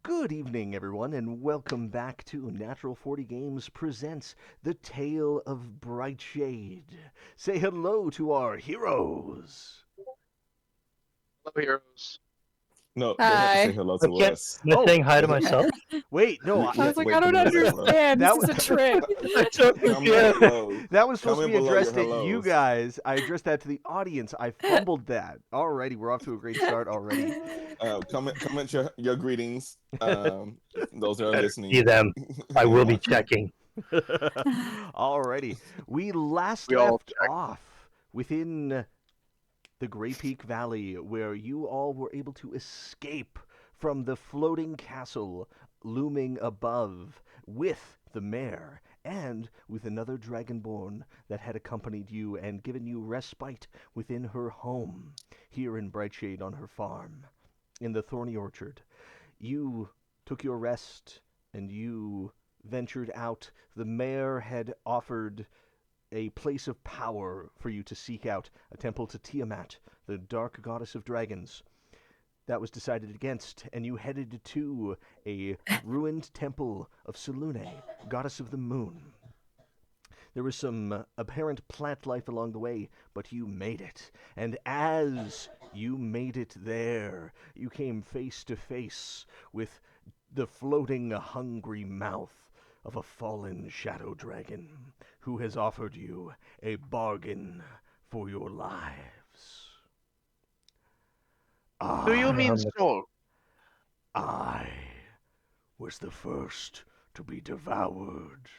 Good evening, everyone, and welcome back to Natural 40 Games presents The Tale of Brightshade. Say hello to our heroes. Hello, heroes. No, they have to say Hi. hello I to can't. us. I'm Oh. saying hi to myself. Wait, no, We I have was to like, wait I for don't them to say hello. understand. that This is a trick. I'm so Comment confused. below. that was supposed to Comment be below your addressed at you hellos. guys. I addressed that to the audience. I fumbled that. Alrighty, we're off to a great start already. Comment your greetings. Those that are Better see listening them. I and will be watching. checking. Alrighty, we last We all left off within the Grey Peak Valley, where you all were able to escape from the floating castle looming above with the mayor and with another dragonborn that had accompanied you and given you respite within her home here in Brightshade on her farm in the Thorny Orchard. You took your rest and you ventured out. The mayor had offered a place of power for you to seek out, a temple to Tiamat, the dark goddess of dragons. That was decided against, and you headed to a ruined temple of Selune, goddess of the moon. There was some apparent plant life along the way, but you made it. And as you made it there, you came face to face with the floating, hungry mouth of a fallen shadow dragon who has offered you a bargain for your lives. Do you mean Um, soul? I was the first to be devoured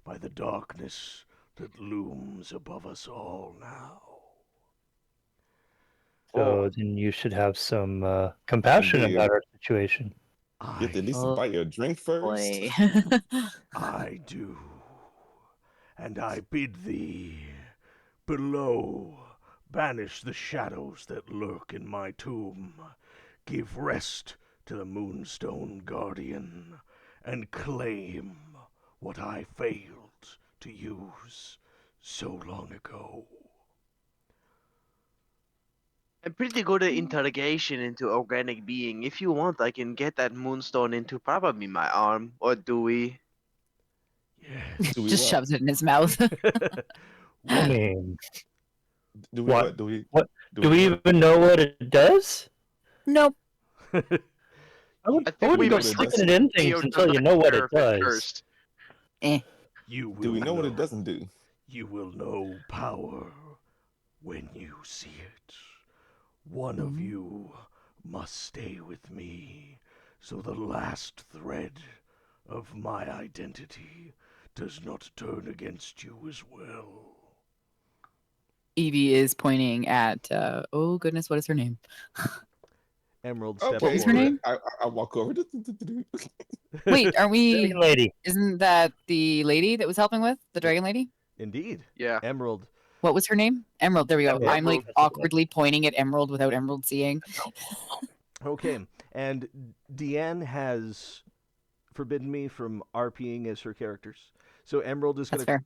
by the darkness that looms above us all now. so then you should have some compassion Indeed. about our situation. You have to at least Oh, buy your drink first. boy. I do, and I bid thee, below, banish the shadows that lurk in my tomb, give rest to the Moonstone Guardian, and claim what I failed to use so long ago. I'm pretty good at interrogation into organic being. If you want, I can get that moonstone into probably my arm. Or do we? Yes. Do we Just what? shoves it in his mouth. I Well, mean, Do we What? what? Do we what? do Do we what? even know what it does? Nope. I I wouldn't think we go know what it sticking does? it in Theo things until you know what it does. first. Eh. you will Do we know what it know. doesn't do? You will know power when you see it. One of you must stay with me, so the last thread of my identity does not turn against you as well. Evie is pointing at, oh goodness, what is her name? Emerald steps Okay. was her forward. name? I walk over. Wait, are we? Dragon lady. Isn't that the lady that was helping with the dragon lady? Indeed. Yeah. Emerald. What was her name? Emerald. There we go. Emerald. I'm like Emerald. awkwardly pointing at Emerald without Emerald seeing. Okay. And Deanne has forbidden me from RPing as her characters. So Emerald is That's gonna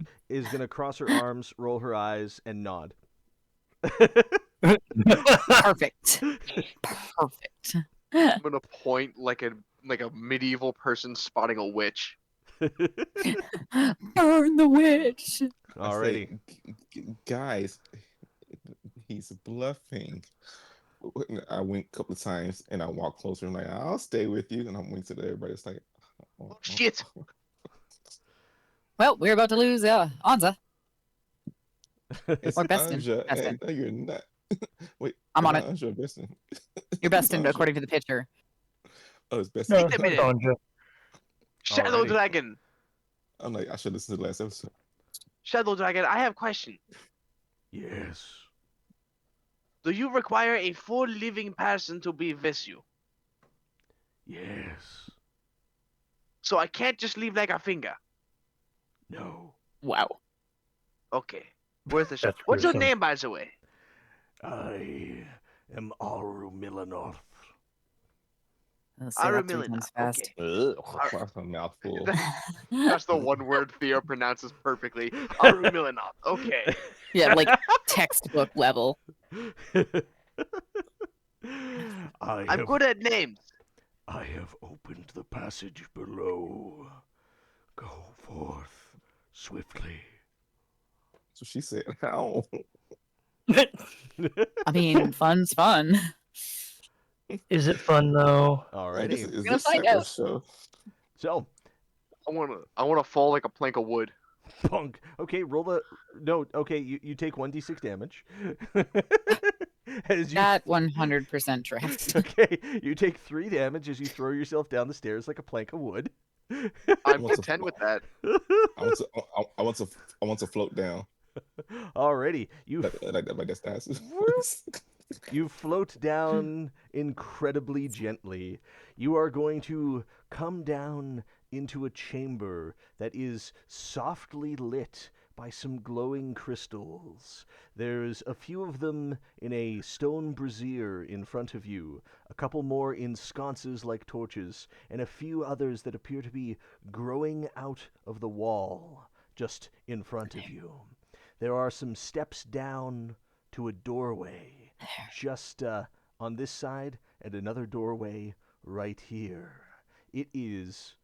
fair. cross her arms, roll her eyes, and nod. Perfect. Perfect. I'm gonna point like a medieval person spotting a witch. Burn the witch. Alrighty. Guys, he's bluffing. I wink a couple of times and I walk closer. I'm like, I'll stay with you. And I'm winking to everybody. It's like, Oh shit! Well, we're about to lose Anza. It's Or Beston. Anja. Beston. No, you're not. Wait, I'm on not it. Anja, Beston. You're Beston, Anja. according to the picture. Oh, it's Beston. No, Wait a minute. Sandra. Shadow Alrighty. Dragon. I'm like, I should listen to the last episode. Shadow Dragon, I have a question. Yes. Do you require a full living person to be with you? Yes. So I can't just leave like a finger. No. Wow. Okay. Where's the shot? That's What's your gruesome. name, by the way? I am Aru Milanoth. I'll say that 3 Aramilina. times fast. Okay. That's a mouthful. That's the one word Theo pronounces perfectly. Aramilina. Okay. Yeah, like textbook level. I'm good at names. I have opened the passage below. Go forth swiftly. So she said, "How?" I mean, fun's fun. Is it fun though? Like, Alrighty. is We're gonna this find type of out. show? So, I wanna fall like a plank of wood. punk. Okay, roll the. No, okay, you take 1d6 damage. As you. That 100% tracks. Okay, you take 3 damage as you throw yourself down the stairs like a plank of wood. I'm want to- content with that. I want to. I want to float down. Alrighty, Like that's nice. you float down incredibly gently. You are going to come down into a chamber that is softly lit by some glowing crystals. There's a few of them in a stone brazier in front of you, a couple more in sconces like torches, and a few others that appear to be growing out of the wall just in front of you. There are some steps down to a doorway just on this side and another doorway right here. It is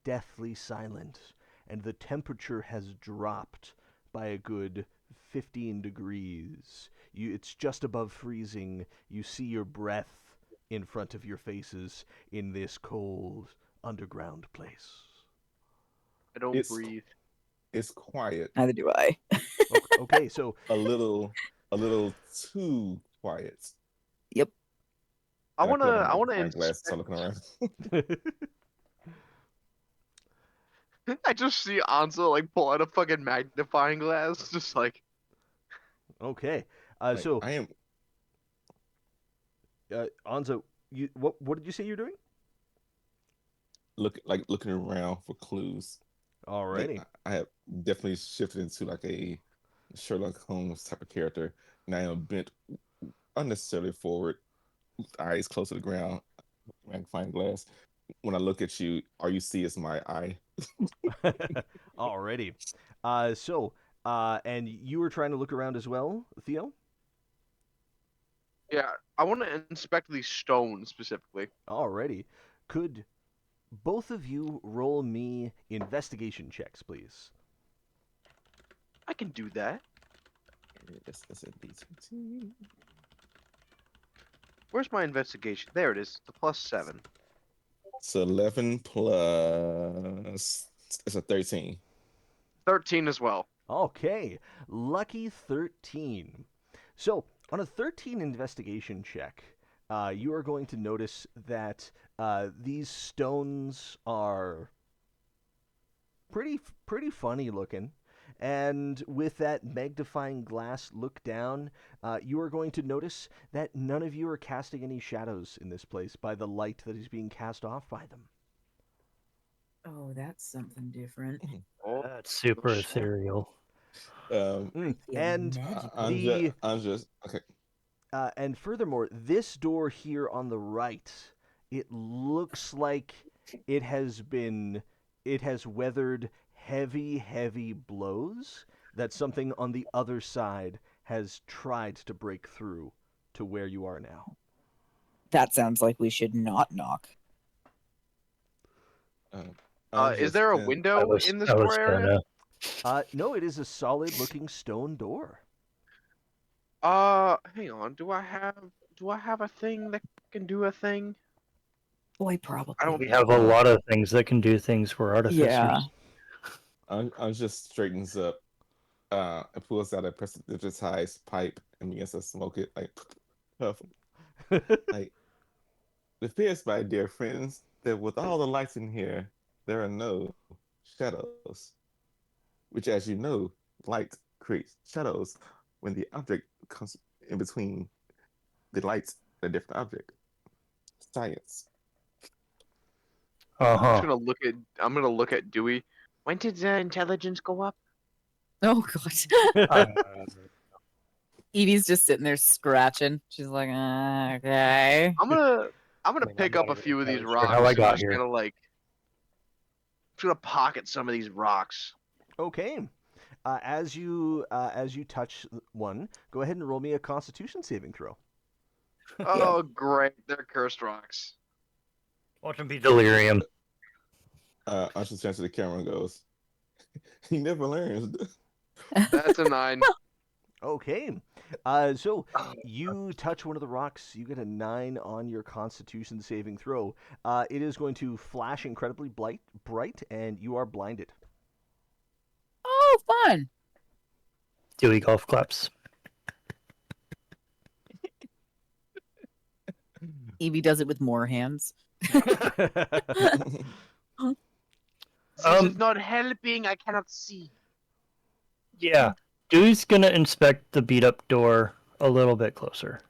deathly silent, and the temperature has dropped by a good 15 degrees. It's just above freezing. You see your breath in front of your faces in this cold underground place. I don't It's breathe. it's quiet. Neither do I. Okay, so A little too quiet. Yep. I And put on wanna my magnifying glass, inspect. start looking around. I just see Anzo like pull out a fucking magnifying glass, just like okay. Like, So I am Anzo, what did you say you're doing? looking around for clues. Like Alrighty. I have definitely shifted into like a Sherlock Holmes type of character, and I am bent unnecessarily forward, eyes close to the ground, magnifying glass. When I look at you, all you see is my eye. Alrighty. And you were trying to look around as well, Theo? yeah. I want to inspect these stones specifically. Alrighty. Could both of you roll me investigation checks, please? I can do that. That's a D20. Where's my investigation? There it is. The +7. It's 11 plus. It's a 13. 13 as well. Okay. Lucky 13. So, on a 13 investigation check, you are going to notice that these stones are pretty funny looking. And with that magnifying glass look down, you are going to notice that none of you are casting any shadows in this place by the light that is being cast off by them. Oh, that's something different. Oh, That's super shit. ethereal. And I'm just okay. and furthermore, this door here on the right, it looks like it has weathered heavy blows that something on the other side has tried to break through to where you are now. That sounds like we should not knock. I'm Is just there a in- window in this I door was area? gonna. No, it is a solid-looking stone door. Hang on. Do I have a thing that can do a thing? Boy, probably. I don't. We have a lot of things that can do things. We're artificers. Yeah. I'm just straightens up. And pulls out a prestidigitized pipe and begins to smoke it like puff. Like it appears, my dear friends, that with all the lights in here, there are no shadows. Which, as you know, light creates shadows when the object comes in between the lights and a different object. Science. Uh-huh. I'm gonna look at Dewey. When did the intelligence go up? Oh god. Uh, Evie's just sitting there scratching. She's like, okay. I'm gonna I mean, pick I'm up not a few of these entirely sure rocks. how I and got just here. gonna like, just gonna pocket some of these rocks. Okay. As you touch one, go ahead and roll me a Constitution saving throw. Oh great, they're cursed rocks. Watch him be delirium. Usher turns to the camera and goes, "He never learns." That's a 9. Okay. So you touch one of the rocks. You get a 9 on your Constitution saving throw. It is going to flash incredibly bright, and you are blinded. Oh, fun. Dewey golf claps. Evie does it with more hands. This is not helping. I cannot see. Yeah. Dewey's gonna inspect the beat up door a little bit closer.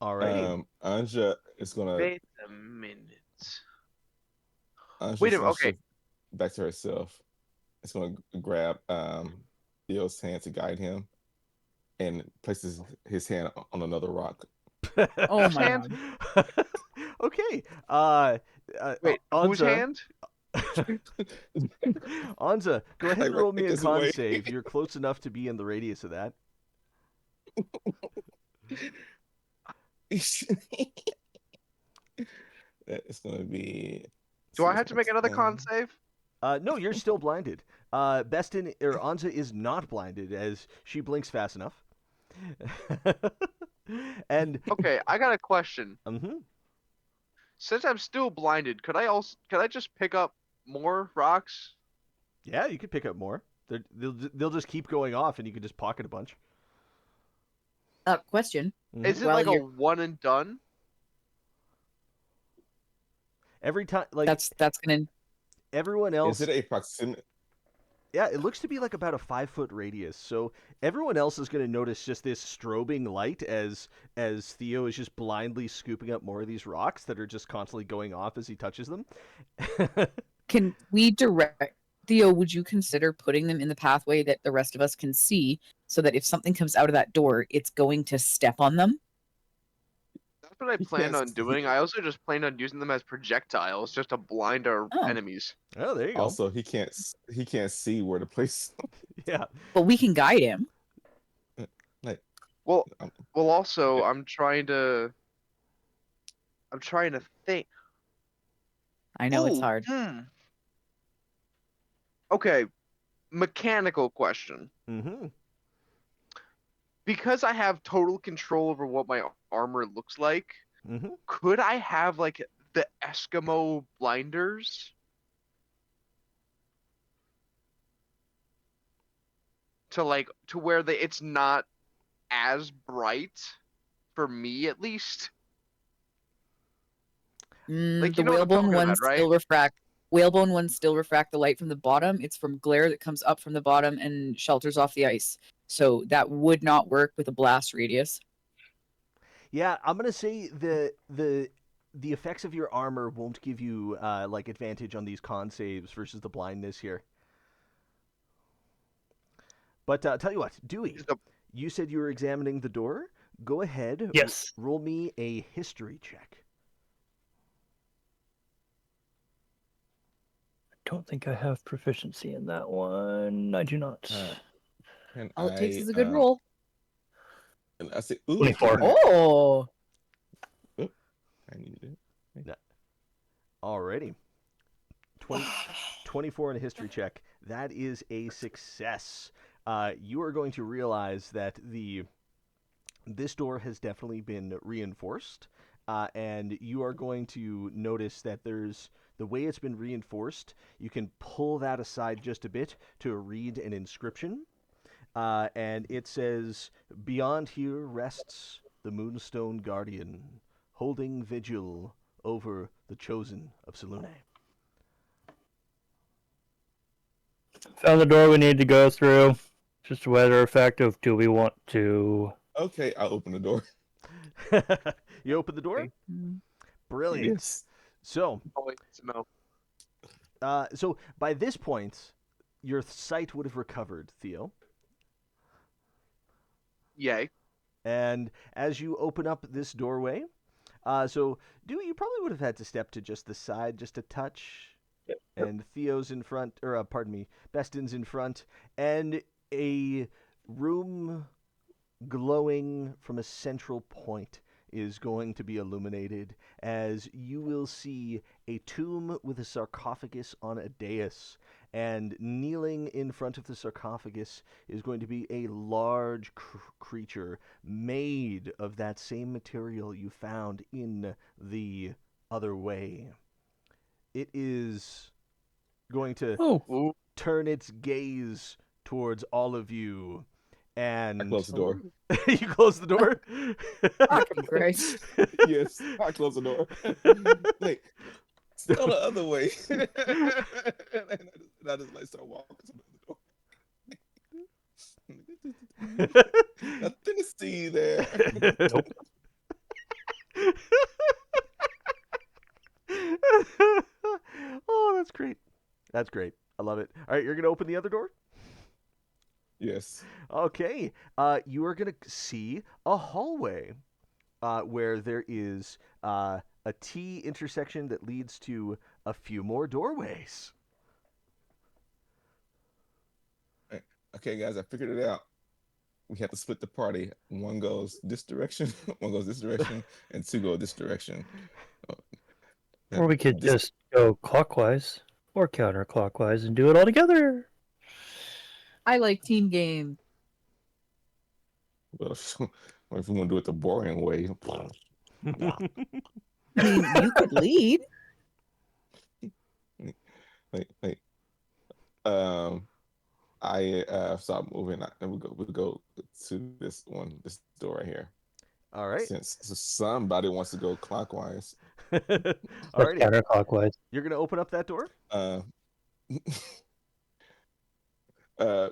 Alrighty. Anja is gonna. Wait a minute. Anja's Wait a gonna minute. Okay. shift back to herself. It's gonna grab Theo's hand to guide him, and places his hand on another rock. Oh Whose my hand? god. Okay. Wait, whose Anza, hand? Anza, go ahead and Like, roll me a this con way. save. You're close enough to be in the radius of that. It's gonna be. Do I have to make another con save? No, you're still blinded. Bestin or Anza is not blinded as she blinks fast enough. And Okay, I got a question. mhm. Since I'm still blinded, could I just pick up more rocks? Yeah, you could pick up more. They'll just keep going off, and you can just pocket a bunch. Question. Mhm. Is it Well, like a you're- one and done? Every time, like That's gonna. everyone else, Is it a proximity? yeah, it looks to be like about a 5-foot radius. So everyone else is going to notice just this strobing light as Theo is just blindly scooping up more of these rocks that are just constantly going off as he touches them. Can we direct Theo? Would you consider putting them in the pathway that the rest of us can see, so that if something comes out of that door, it's going to step on them? That's what I planned on doing. I also just planned on using them as projectiles just to blind our Oh. enemies. Oh, there you go. Also, he can't see where the place. Yeah. But we can guide him. Well, Um, also, okay. I'm trying to think. I know it's Ooh, hard. Okay, mechanical question. Mm-hmm. Because I have total control over what my armor looks like, Mm-hmm. could I have like the Eskimo blinders? To where it's not as bright for me at least. Like, The you know what I'm whalebone talking ones about, right? still refract. Whalebone ones still refract the light from the bottom. It's from glare that comes up from the bottom and shelters off the ice. So that would not work with a blast radius. Yeah, I'm gonna say the effects of your armor won't give you like advantage on these con saves versus the blindness here. But tell you what, Dewey, Because the- you said you were examining the door. Go ahead. Yes. Roll me a history check. Don't think I have proficiency in that one. I do not. And All it takes is a good roll. And I say, ooh, 24. Oh, I need it. Alrighty. 24 in a history check. That is a success. You are going to realize that this door has definitely been reinforced, and you are going to notice that there's the way it's been reinforced. You can pull that aside just a bit to read an inscription, and it says, "Beyond here rests the Moonstone Guardian, holding vigil over the chosen of Selune." Found the door we need to go through. Just a matter of fact of do we want to. Okay, I'll open the door. You open the door? Mm. Brilliant. Yes. So, Oh, wait, no. so by this point, your sight would have recovered, Theo. Yay. And as you open up this doorway, so Dewey, you probably would have had to step to just the side, just a touch. Yep. And Theo's in front, or pardon me, Bestin's in front, and a room glowing from a central point is going to be illuminated as you will see a tomb with a sarcophagus on a dais. And kneeling in front of the sarcophagus is going to be a large creature made of that same material you found in the other way. It is going to Oh, Ooh. turn its gaze towards all of you. I And close the door. you close the door? Fucking Christ. Yes, I close the door. Like, go the other way. and I just like start walking to the door. Nothing to see there. nope. Oh, that's great. That's great. I love it. All right, you're going to open the other door? Yes. Okay. You are going to see a hallway where there is a T intersection that leads to a few more doorways. Okay, guys, I figured it out. We have to split the party. One goes this direction, one goes this direction, and two go this direction. Or we could This- just go clockwise or counterclockwise and do it all together. I like team game. Well, if we want to do it the boring way, I mean, you could lead. like, I stop moving. And we go to this door right here. All right. Since somebody wants to go clockwise, All Let's righty. counterclockwise. You're going to open up that door?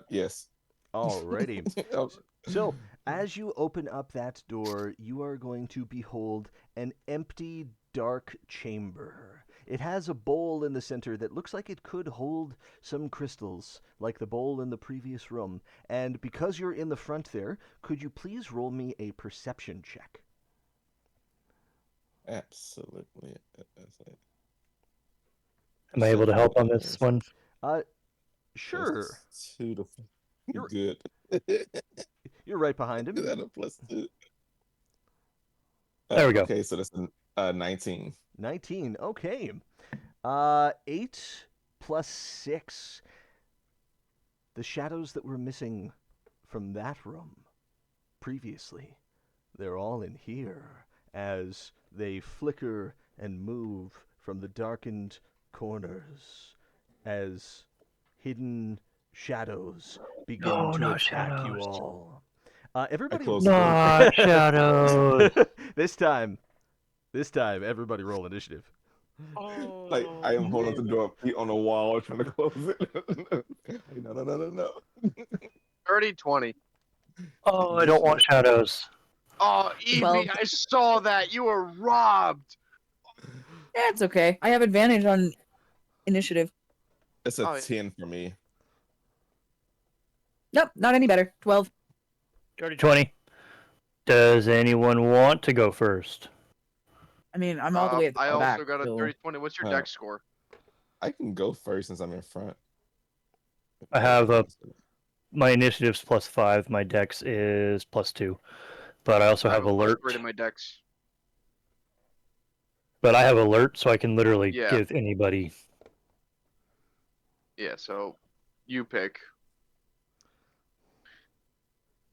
yes. All righty. Oh, So, as you open up that door, you are going to behold an empty, dark chamber. It has a bowl in the center that looks like it could hold some crystals, like the bowl in the previous room. And because you're in the front there, could you please roll me a perception check? absolutely. Am I able to help on this one? Sure. Two to You're- good. You're right behind Is him. that a +2? There we go. Okay, so that's a 19. 19. Okay. 8 plus 6. The shadows that were missing from that room previously, they're all in here as they flicker and move from the darkened corners as hidden shadows begin No, to not attack you shadows. all. Everybody, close the door. Not shadows. this time, everybody roll initiative. Like I am holding the door, feet on the wall, trying to close it. No. 30, 20. Oh, I don't want shadows. Oh, Evie, Well- I saw that. You were robbed. Yeah, it's okay. I have advantage on initiative. It's a Oh, yeah. 10 for me. Nope, not any better. 12. 20. Does anyone want to go first? I mean, I'm all the way at the I back. also got a so- 30, 20. What's your Oh. dex score? I can go first since I'm in front. I have my initiative's +5. My dex is +2. But I also have a alert. +3 to my dex. But I have alert, so I can literally Yeah. give anybody. Yeah, so you pick.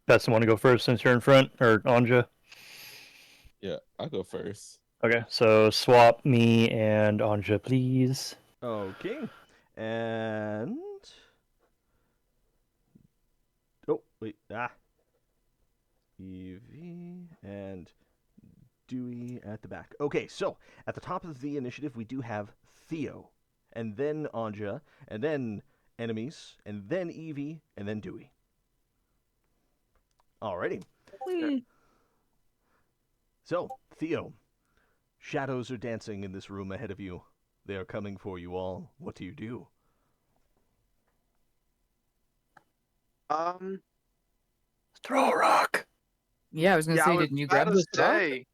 That's the one to go first since you're in front, or Anja. Yeah, I'll go first. Okay, so swap me and Anja, please. Okay. And oh wait, Evie and Dewey at the back. Okay, so at the top of the initiative we do have Theo, and then Anja, and then enemies, and then Evie, and then Dewey. Alrighty. Whee! So, Theo, shadows are dancing in this room ahead of you. They are coming for you all. What do you do? Throw a rock. Yeah, I was gonna Yeah, I say, was didn't you about grab to this rock? say.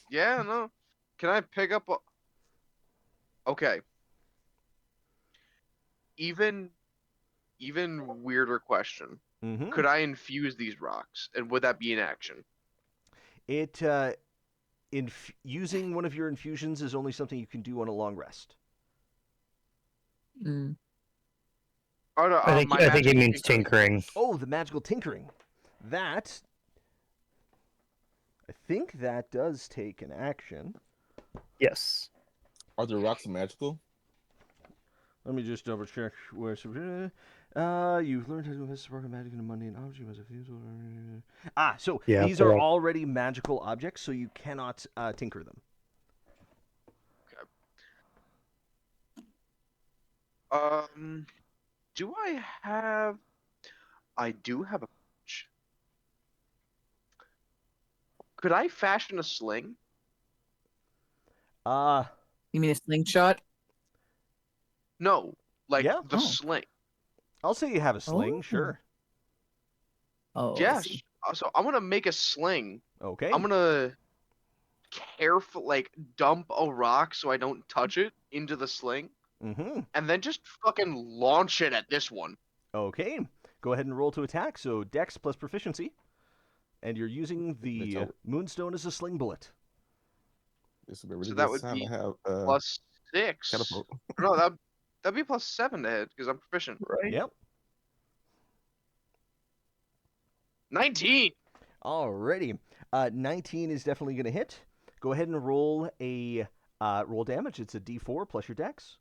Yeah, no. Can I pick up a... Okay. Even weirder question. Mm-hmm. Could I infuse these rocks? And would that be an action? It using one of your infusions is only something you can do on a long rest. Mm. Oh, no, I think my I think he magic means tinkering. tinkering. Oh, the magical tinkering. That I think that does take an action. Yes. Are the rocks magical? Let me just double check where. You've learned how to invest spark of magic in a mundane object. You must have used. So Yeah, these they're are all- already magical objects, so you cannot tinker them. Do I have? I do have a punch. Could I fashion a sling? Uh, You mean a slingshot? No, like Yeah. the Oh. sling. I'll say you have a sling, Oh. sure. Oh, I Yes. see. So I'm gonna make a sling. Okay. I'm gonna dump a rock so I don't touch it into the sling, Mm-hmm. and then just fucking launch it at this one. Okay. Go ahead and roll to attack. So Dex plus proficiency, and you're using the Mitchell. Moonstone as a sling bullet. This would be a really So that good would time be to have Plus 6. catapult. No, that'd be plus 7 to hit because I'm proficient. Right. Yep. 19. Alrighty. 19 is definitely going to hit. Go ahead and roll a roll damage. It's a D4 plus your Dex.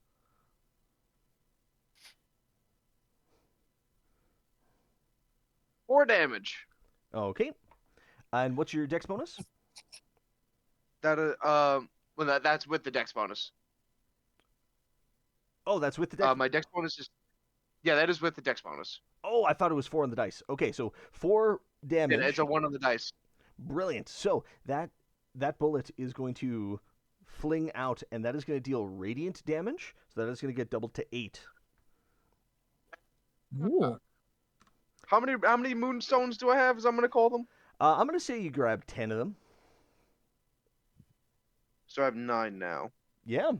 Four damage. Okay. And what's your Dex bonus? That's with the dex bonus. Oh, that's with the Dex. My dex bonus is, yeah, that is with the dex bonus. Oh, I thought it was 4 on the dice. Okay, so 4 damage. It's a 1 on the dice. Brilliant. So that bullet is going to fling out, and that is going to deal radiant damage. So that is going to get doubled to 8. Ooh. How many moonstones do I have, as I'm gonna call them? I'm going to say you grab 10 of them. So I have 9 now. Yeah.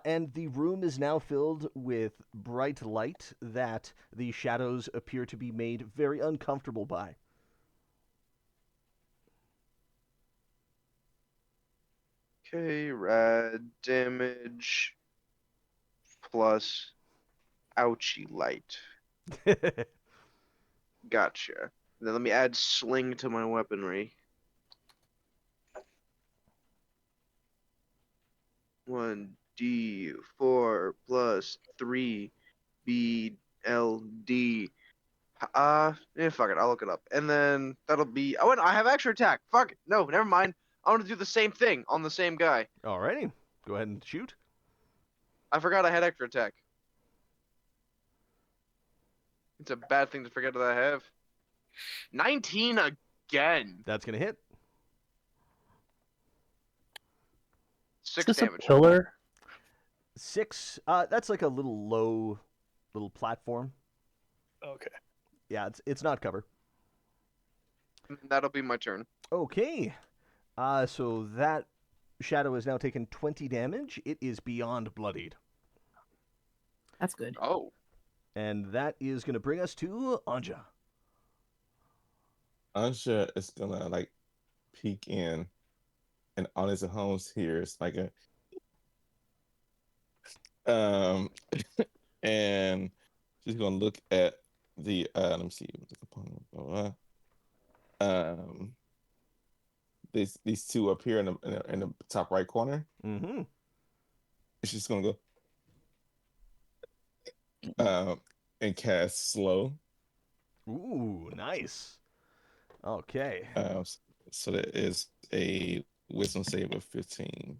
And the room is now filled with bright light that the shadows appear to be made very uncomfortable by. Okay, rad damage plus ouchie light. Gotcha. Then let me add sling to my weaponry. 1d4 plus 3 BLD. Fuck it, I'll look it up. And then that'll be. Oh, and I have extra attack. Fuck it. No, never mind. I want to do the same thing on the same guy. Alrighty. Go ahead and shoot. I forgot I had extra attack. It's a bad thing to forget that I have. 19 again. That's going to hit. 6 Is this damage. a pillar? 6. That's like a little low little platform. Okay. Yeah, it's not cover. That'll be my turn. Okay. So that shadow has now taken 20 damage. It is beyond bloodied. That's good. Oh. And that is going to bring us to Anja. Ansha is gonna like peek in, and Honest and Holmes hears like a and she's gonna look at the let me see what's the component. These two up here in the top right corner. Mm-hmm. She's gonna go and cast slow. Ooh, nice. Okay. So that is a wisdom save of 15.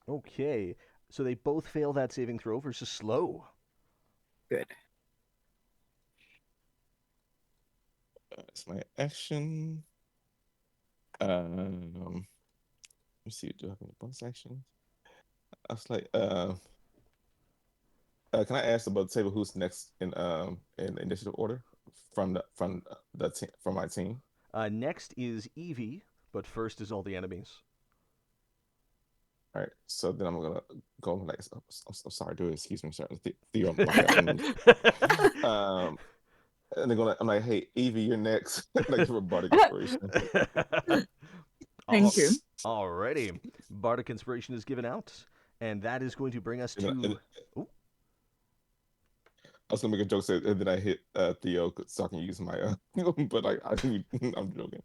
Okay. So they both fail that saving throw versus slow. Good. That's my action. Let me see. Do I have any bonus actions? I was like, can I ask about the table who's next in initiative order from my team? Next is Evie, but first is all the enemies. All right, so then I'm gonna go like, I'm sorry, dude. Excuse me, sorry. Theo, and they're gonna. I'm like, hey, Evie, you're next. Like robotic inspiration. Thank you. Alrighty. Bardic Inspiration is given out. And that is going to bring us And then- to. and- I was gonna make a joke, say, and then I hit Theo so I can use my but I'm joking.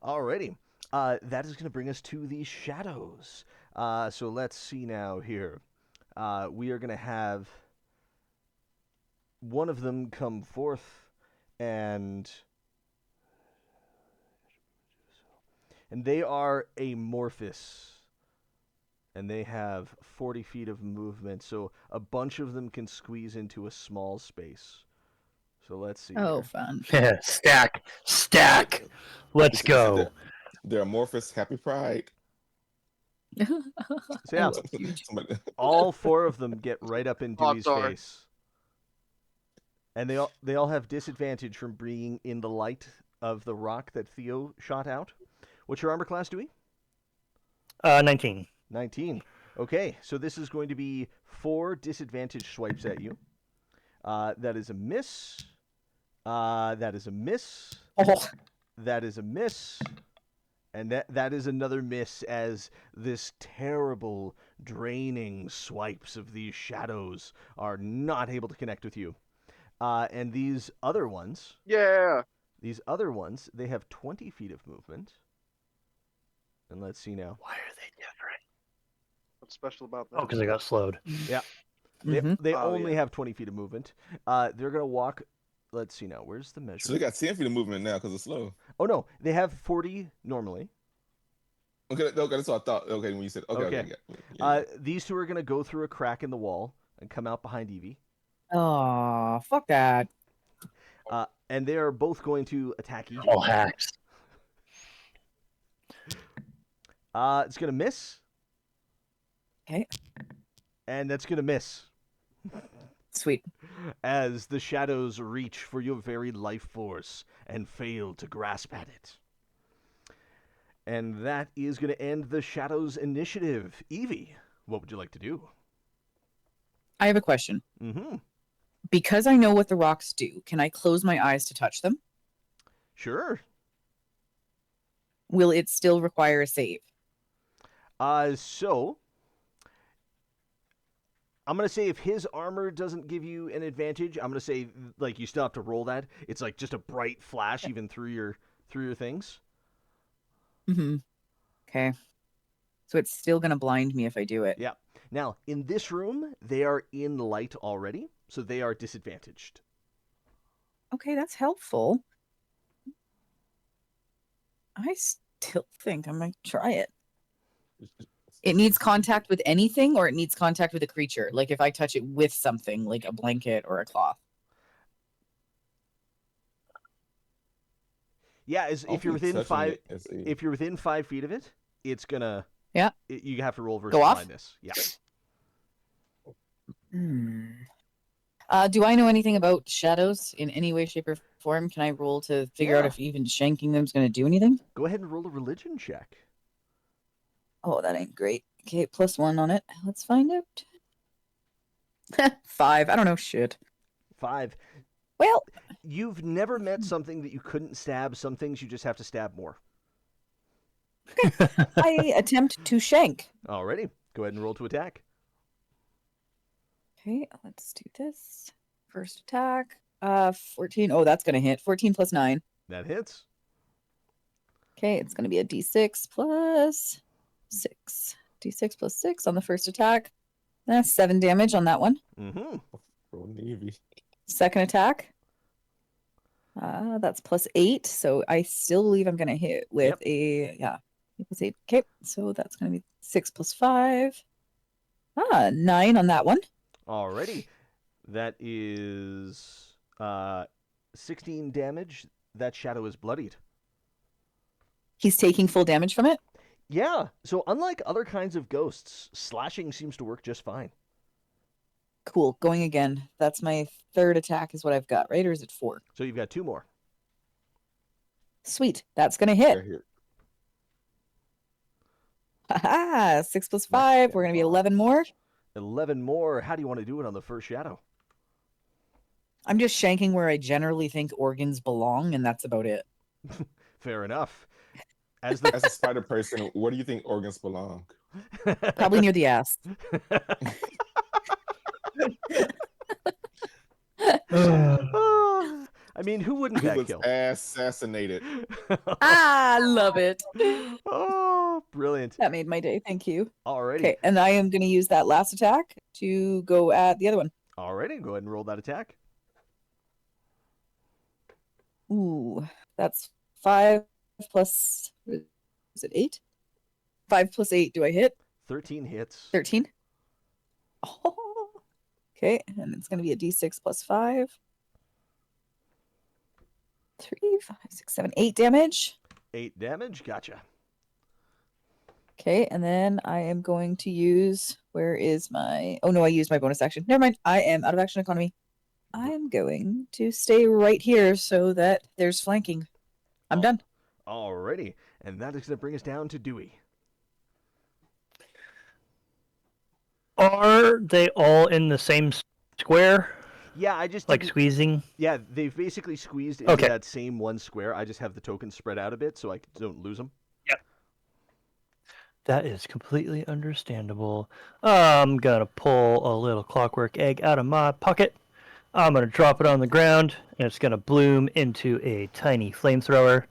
Alrighty. That is going to bring us to the shadows. So let's see now here. We are going to have one of them come forth and they are amorphous. And they have 40 feet of movement, so a bunch of them can squeeze into a small space. So let's see. Oh, here. fun. Yeah, stack. Let's go. They're amorphous. Happy Pride. So yeah, That's huge. Somebody- all 4 of them get right up in Oh, Dewey's sorry. face. And they all have disadvantage from being in the light of the rock that Theo shot out. What's your armor class, Dewey? 19. 19. Okay, so this is going to be 4 disadvantage swipes at you. That is a miss. That is a miss. Oh, That is a miss. And that is another miss as this terrible, draining swipes of these shadows are not able to connect with you. And these other ones, Yeah. they have 20 feet of movement. And let's see now. Why are they different? What's special about that? Oh, because I got slowed. They Oh, only yeah. have 20 feet of movement. They're going to walk. Let's see now. Where's the measure? So they got 10 feet of movement now because it's slow. Oh, no. They have 40 normally. Okay, that's what I thought. Okay, when you said okay. Yeah. These 2 are going to go through a crack in the wall and come out behind Evie. oh, fuck that. And they are both going to attack Evie. All hacks. It's going to miss. Okay. And that's going to miss. Sweet. As the shadows reach for your very life force and fail to grasp at it. And that is going to end the shadows initiative. Evie, what would you like to do? I have a question. Mm-hmm. Because I know what the rocks do, can I close my eyes to touch them? Sure. Will it still require a save? So I'm going to say if his armor doesn't give you an advantage, I'm going to say like you still have to roll that. It's like just a bright flash even through your things. Mm-hmm. Okay. So it's still gonna blind me if I do it. Yeah. Now, in this room, they are in light already, so they are disadvantaged. Okay, that's helpful. I still think I might try it. It needs contact with anything, or it needs contact with a creature. Like if I touch it with something, like a blanket or a cloth. Yeah, if you're within Touching 5, it is a- if you're within 5 feet of it, it's gonna. Yeah. You have to roll versus Go off? blindness. Yeah. Hmm. Do I know anything about shadows in any way, shape, or form? Can I roll to figure out Yeah. if even shanking them is going to do anything? Go ahead and roll a religion check. Oh, that ain't great. Okay, +1 on it. Let's find out. 5. I don't know shit. 5. Well, You've never met something that you couldn't stab. Some things you just have to stab more. I attempt to shank. Alrighty. Go ahead and roll to attack. Okay, let's do this. First attack. 14. Oh, that's gonna hit. 14 plus 9. That hits. Okay, it's gonna be a d6 plus 6. D6 plus 6 on the first attack. That's 7 damage on that one. Mm-hmm. Pro Navy. Second attack. That's plus 8. So I still believe I'm gonna hit with a 8 plus 8. Okay, so that's gonna be 6 plus 5. 9 on that one. Alrighty. That is 16 damage. That shadow is bloodied. He's taking full damage from it. Yeah. So unlike other kinds of ghosts, slashing seems to work just fine. Cool. Going again. That's my third attack is what I've got, right? Or is it 4? So you've got 2 more. Sweet. That's going to hit. Right here. Haha. 6 plus 5. We're going to be 11 more. 11 more. How do you want to do it on the first shadow? I'm just shanking where I generally think organs belong, and that's about it. Fair enough. As the As a spider person, where do you think organs belong? Probably near the ass. Oh, I mean, who wouldn't Who that was kill? assassinated? I love it. Oh, brilliant. That made my day. Thank you. Alrighty. Okay, and I am going to use that last attack to go at the other one. Alrighty, go ahead and roll that attack. Ooh, that's 5 plus. Is it 8? 5 plus 8. Do I hit? 13 hits. 13. Oh, okay, and it's going to be a d6 plus 5. 3, 5, 6, 7, 8 damage. 8 damage. Gotcha. Okay, and then I am going to use. Where is my. Oh no, I used my bonus action. Never mind. I am out of action economy. I am going to stay right here so that there's flanking. I'm done. Alrighty. And that is going to bring us down to Dewey. Are they all in the same square? Yeah, I just Like didn't- squeezing? Yeah, they've basically squeezed into Okay. that same one square. I just have the tokens spread out a bit so I don't lose them. That is completely understandable. I'm gonna pull a little clockwork egg out of my pocket. I'm gonna drop it on the ground, and it's gonna bloom into a tiny flamethrower.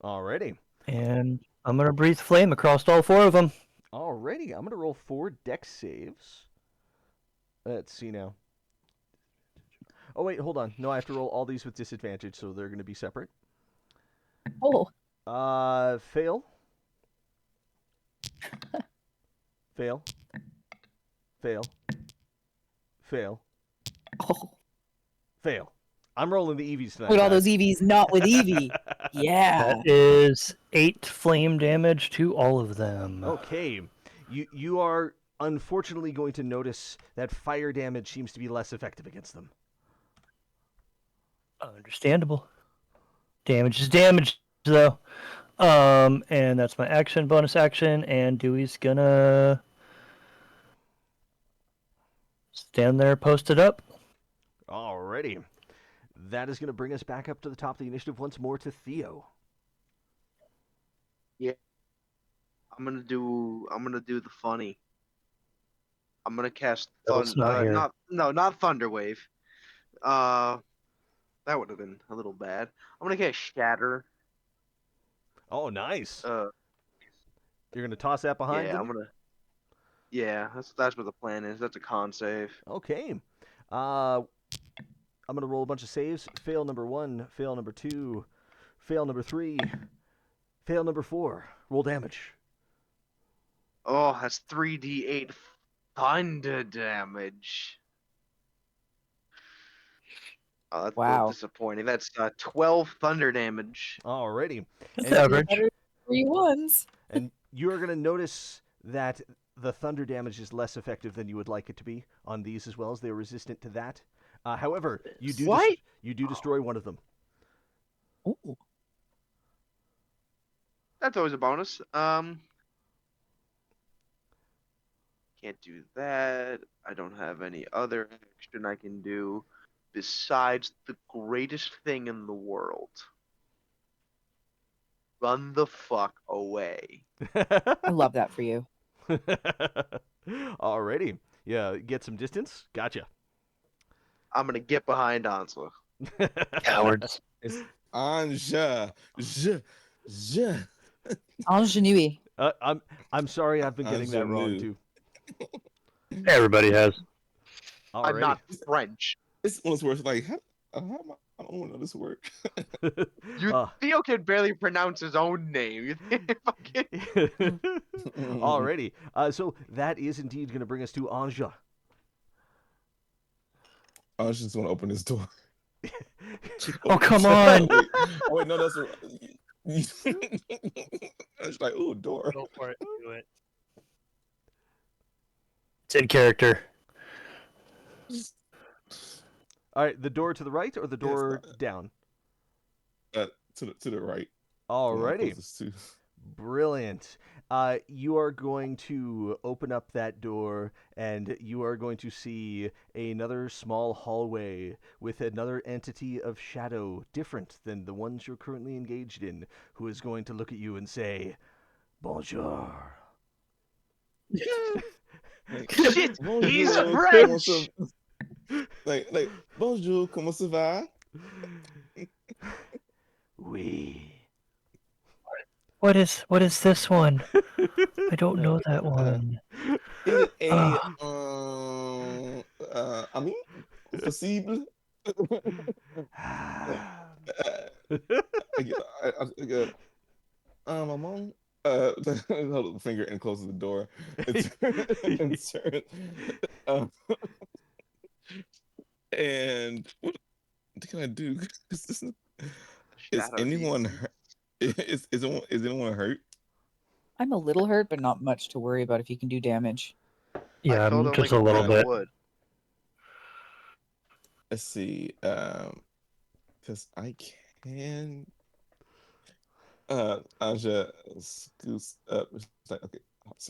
Alrighty. And I'm gonna breathe flame across all 4 of them. Alrighty. I'm going to roll 4 dex saves. Let's see now. Oh, wait, hold on. No, I have to roll all these with disadvantage, so they're going to be separate. Oh, Fail. Fail. Fail. Fail. oh. Fail. I'm rolling the EVs tonight. With all guys. those EVs, not with Eevee. Yeah. That is 8 flame damage to all of them. Okay. You are unfortunately going to notice that fire damage seems to be less effective against them. Understandable. Damage is damage, though. And that's my action, bonus action, and Dewey's gonna stand there posted up. Alrighty. That is going to bring us back up to the top of the initiative once more to Theo. I'm gonna do the funny. I'm gonna cast That's not here. not Thunderwave. That would have been a little bad. I'm gonna cast Shatter. Oh, nice. Uh, You're going to toss that behind yeah, them? that's what the plan is. That's a con save. Okay. I'm going to roll a bunch of saves. Fail number 1, fail number 2, fail number 3, fail number 4. Roll damage. Oh, that's 3d8 thunder damage. Oh, that's a little Wow. disappointing. That's 12 thunder damage. Alrighty. That's And, average. Better 3 ones. and you're going to notice that the thunder damage is less effective than you would like it to be on these as well, as they're resistant to that. However, you do What? you do destroy one of them. Ooh. That's always a bonus. Can't do that. I don't have any other action I can do besides the greatest thing in the world. Run the fuck away. I love that for you. Alrighty. Yeah, get some distance. Gotcha. I'm gonna get behind Ansela. Cowards. It's Anja. Je. Ingenue. I'm sorry I've been getting that wrong Ingenue. too. Everybody has. Alrighty. I'm not French. It's one of those words like, how am I don't want to know this word. Theo can barely pronounce his own name. You think fucking... Alrighty. So that is indeed going to bring us to Anja. I just want to open this door. Oh, come on. Wait, no, that's. I was like, ooh, door. Go for it. Do it. It's in character. All right, the door to the right or the door down? To the right. Alrighty. Closest to. Brilliant. You are going to open up that door, and you are going to see another small hallway with another entity of shadow, different than the ones you're currently engaged in, who is going to look at you and say, "Bonjour." Like, Shit, he's bonjour, comment French. ça... like, bonjour, comment ça va? Oui. What is this one? I don't know that Uh, one. il est, Ah, ami? Possible? Like, Ah. I get, maman? Hold up the finger and closes the door. It's, turn, um, and what can I do? Is Shadow anyone demon. hurt? Is anyone hurt? I'm a little hurt, but not much to worry about if you can do damage. I yeah, fell I'm down like just a a little brick of Uh, bit. wood. let's see. Because I can. Anja scoots up. It's like, okay,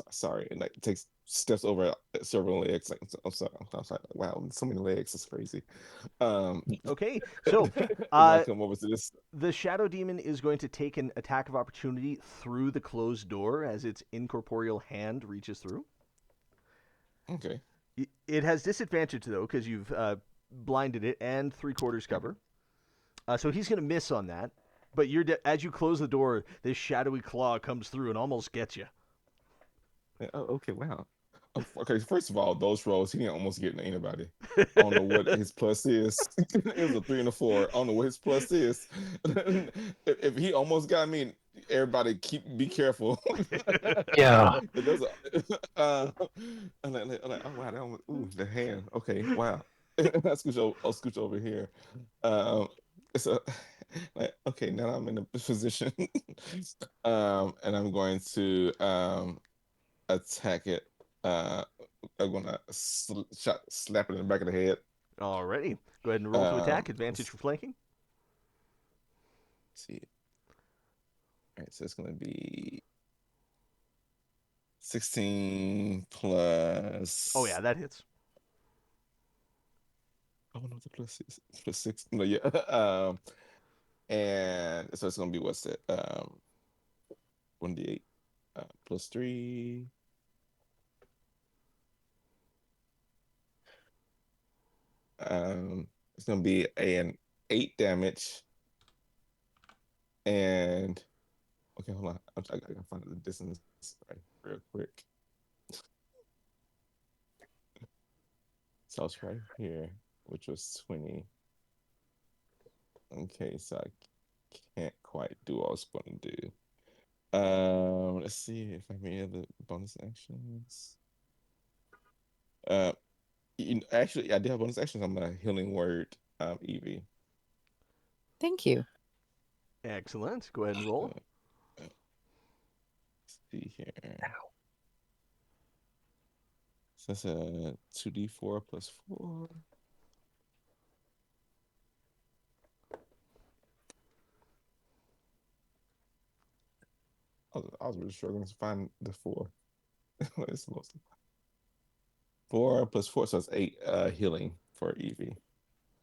sorry, and like takes steps over several legs. Like, I'm sorry, I'm sorry. Wow, so many legs. It's crazy. Okay, so And I come over to this. the shadow demon is going to take an attack of opportunity through the closed door as its incorporeal hand reaches through. Okay. It has disadvantage though because you've blinded it and 3/4 cover. So he's going to miss on that. But as you close the door, this shadowy claw comes through and almost gets you. Oh, okay. Wow. Okay. First of all, those rolls, he didn't almost get anybody. I don't know what his plus is. It was a 3 and a 4. I don't know what his plus is. If he almost got me, everybody be careful. Yeah. There's a, I'm like, oh wow, ooh, the hand. Okay, wow. I'll scooch over here. So like, okay, now I'm in a position. And I'm going to attack it. I'm gonna slap it in the back of the head. Alrighty. Go ahead and roll to attack. Advantage for flanking. See. All right, so it's gonna be 16 plus. Oh, yeah, that hits. I don't know what the plus is. Plus 6. No, yeah. And so it's gonna be what's that? 1d8 plus 3. It's gonna be an 8 damage. And okay, hold on. I gotta find the distance right real quick. So I was right here, which was 20. Okay, so I can't quite do what I was going to do. Let's see if I have any other bonus actions. Uh, actually, I do have bonus actions on my healing word, Evie. Thank you. Excellent. Go ahead and roll. Let's see here. So that's a 2d4 plus 4. I was really struggling to find the 4. It's mostly 4 plus 4, so it's 8 healing for Evie.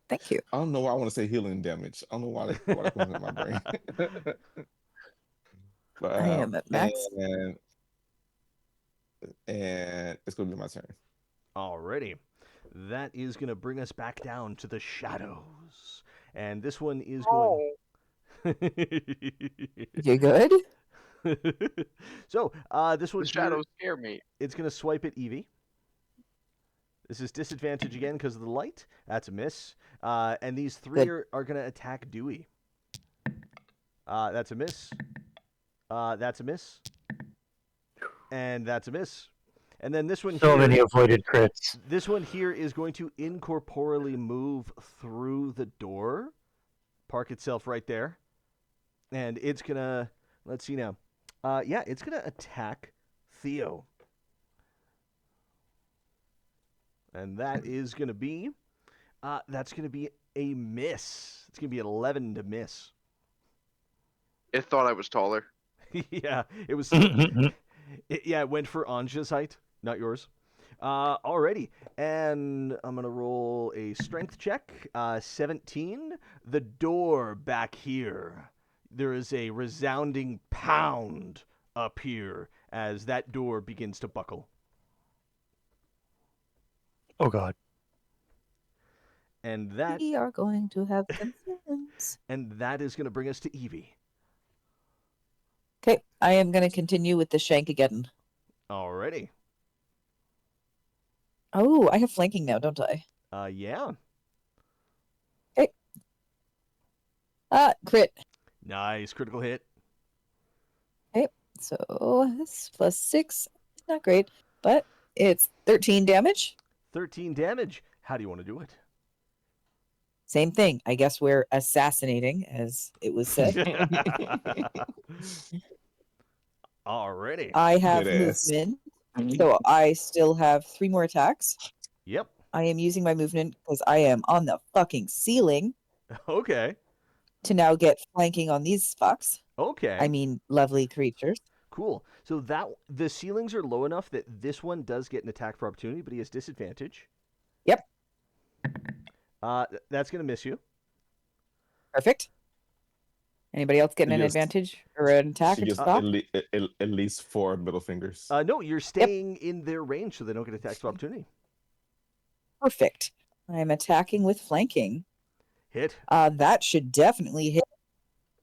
Thank you. I don't know why I want to say healing damage. I don't know why that comes in my brain. But I am at max. and it's gonna be my turn. Alrighty. That is going to bring us back down to the shadows. And this one is going. You good? So, this one The here, shadows scare me. it's going to swipe at Evie. This is disadvantage again because of the light. That's a miss. And these three Good. are going to attack Dewey. That's a miss. That's a miss. And that's a miss. And then this one So here. many avoided crits. This one here is going to incorporeally move through the door, park itself right there, and it's gonna. Let's see now. Yeah, it's gonna attack Theo, and that is gonna be. That's gonna be a miss. It's gonna be an 11 to miss. It thought I was taller. Yeah, it was. It went for Anja's height, not yours. Alrighty, and I'm gonna roll a strength check. 17. The door back here. There is a resounding pound up here as that door begins to buckle, Oh God. and that We are going to have concerns. is gonna bring us to Evie. Okay, I am going to continue with the shank again. Alrighty. Oh, I have flanking now, don't I? Yeah. Crit. Nice critical hit. So this plus 6, not great, but it's 13 damage. 13 damage. How do you want to do it? Same thing. I guess we're assassinating, as it was said. Alrighty. I have Dead ass. movement, so I still have 3 more attacks. Yep. I am using my movement because I am on the fucking ceiling Okay. to now get flanking on these fucks. Okay. I mean, lovely creatures. Cool. So the ceilings are low enough that this one does get an attack for opportunity, but he has disadvantage. Yep. That's gonna miss you. Perfect. Anybody else getting an Yes. advantage or an attack She or gets stop? at least 4 middle fingers. No, you're staying in their range, so they don't get attacks of opportunity. Perfect. I'm attacking with flanking. Hit. That should definitely hit.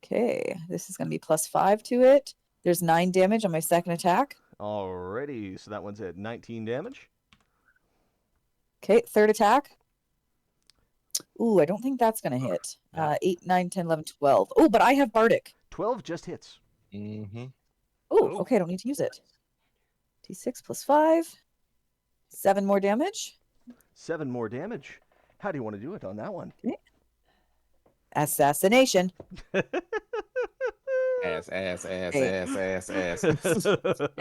Okay, this is going to be plus 5 to it. There's 9 damage on my second attack. Alrighty. So that one's at 19 damage. Okay, third attack. Ooh, I don't think that's going to hit. Yeah. 8, 9, 10, 11, 12. Oh, but I have Bardic. 12 just hits. Mm-hmm. Oh, okay, I don't need to use it. D6 plus 5. 7 more damage. 7 more damage. How do you want to do it on that one? Assassination. Ass. And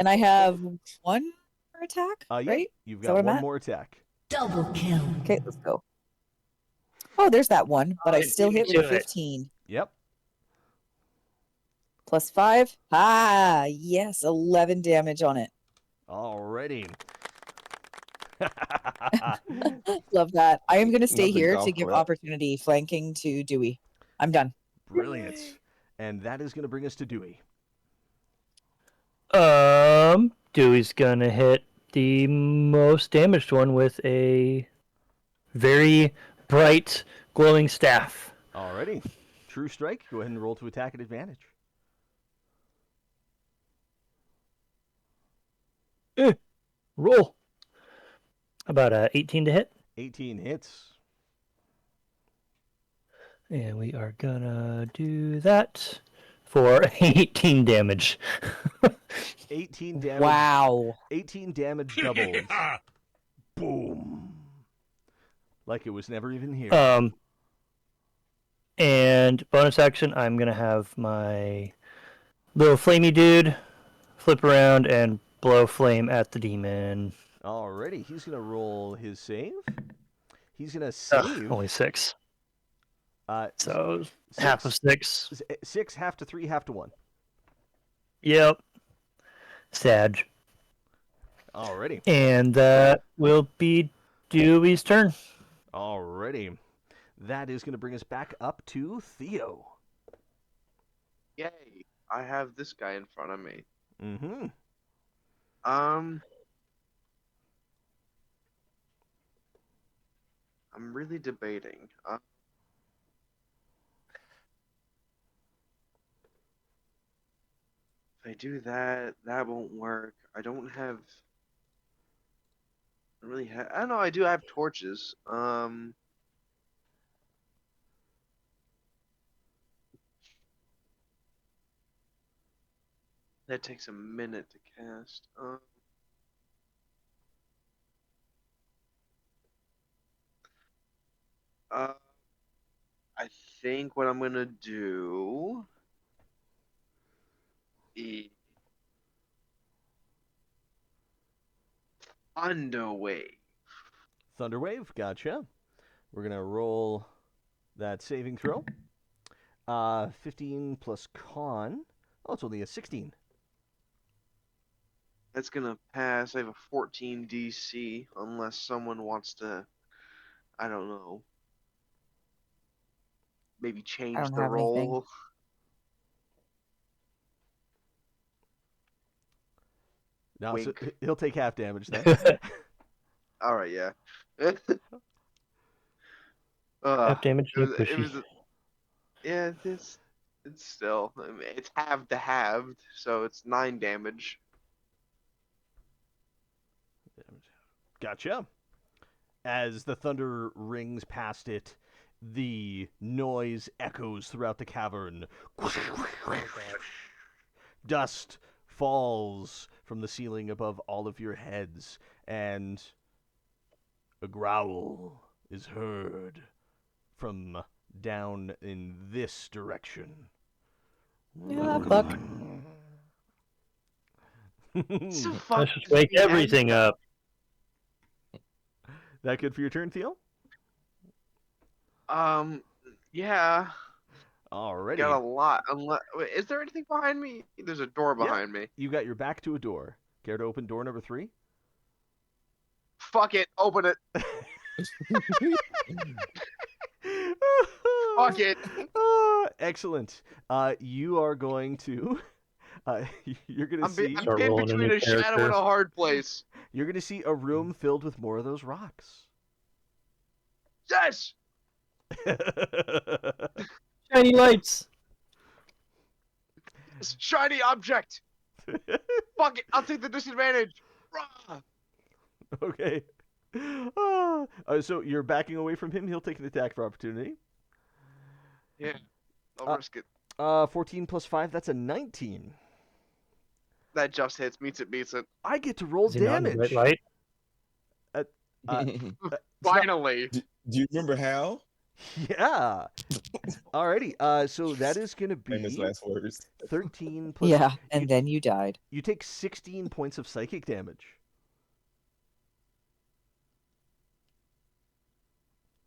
I have 1 more attack, Yeah, right? you've Is that got what I'm one at? more attack. Double kill. Okay, let's go. Oh, there's that one, but I still hit with a do it. 15. Yep. Plus 5. Ah, yes, 11 damage on it. Alrighty. Love that. I am going to stay Not the here golf to give clap. opportunity flanking to Dewey. I'm done. Brilliant. And that is going to bring us to Dewey. Dewey's gonna hit the most damaged one with a very bright glowing staff. Alrighty. True strike. Go ahead and roll to attack at advantage. Roll. About 18 to hit. 18 hits. And we are gonna do that for 18 damage. 18 damage. Wow. 18 damage doubled. Boom. Like it was never even here. And bonus action, I'm gonna have my little flamey dude flip around and blow flame at the demon. Alrighty. He's going to roll his save. He's going to Ugh, save. only 6. Uh, So six, half of 6. 6, half to 3, half to 1. Yep. Sad. Alrighty. And that will be Dewey's turn. Alrighty. That is going to bring us back up to Theo. Yay! I have this guy in front of me. Mm-hmm. I'm really debating. If I do that, that won't work. I don't really have. I don't know. I do have torches. That takes a minute to cast. I think what I'm gonna do is Underwave. Thunderwave, gotcha. We're going to roll that saving throw. 15 plus con. Oh, it's only a 16. That's gonna pass. I have a 14 DC unless someone wants to, I don't know, maybe I change don't the have anything. roll. No, so Wink. he'll take half damage then. All right, yeah. Half damage, It no was, it pushy. was, yeah. It's still, I mean, it's halved to halved, so it's 9 damage. Gotcha. As the thunder rings past it, the noise echoes throughout the cavern. Dust falls from the ceiling above all of your heads, and a growl is heard from down in this direction. Yeah, Buck. So Let's fuck just is wake the everything end? up. That good for your turn, Theo? Yeah. Got Alrighty. a lot. Unless, wait, is there anything behind me? There's a door Yeah, behind me. you got your back to a door. Care to open door number 3? Fuck it. Open it. Fuck it. Excellent. You are going to. Uh, you're gonna see. I'm Start in rolling a between new a shadow and character. a hard place. You're gonna see a room filled with more of those rocks. Yes. Shiny lights. This shiny object. Fuck it. I'll take the disadvantage. Rah! Okay. So you're backing away from him. He'll take an attack for opportunity. Yeah. I'll risk it. 14 plus 5. That's a 19. That just hits. Meets it. Beats it. I get to roll Is he not in the right damage. light? It's not- Finally. Do you remember how? yeah. Alrighty. So that is gonna Famous be last words. 13 plus. Yeah, and then you died. You take 16 points of psychic damage.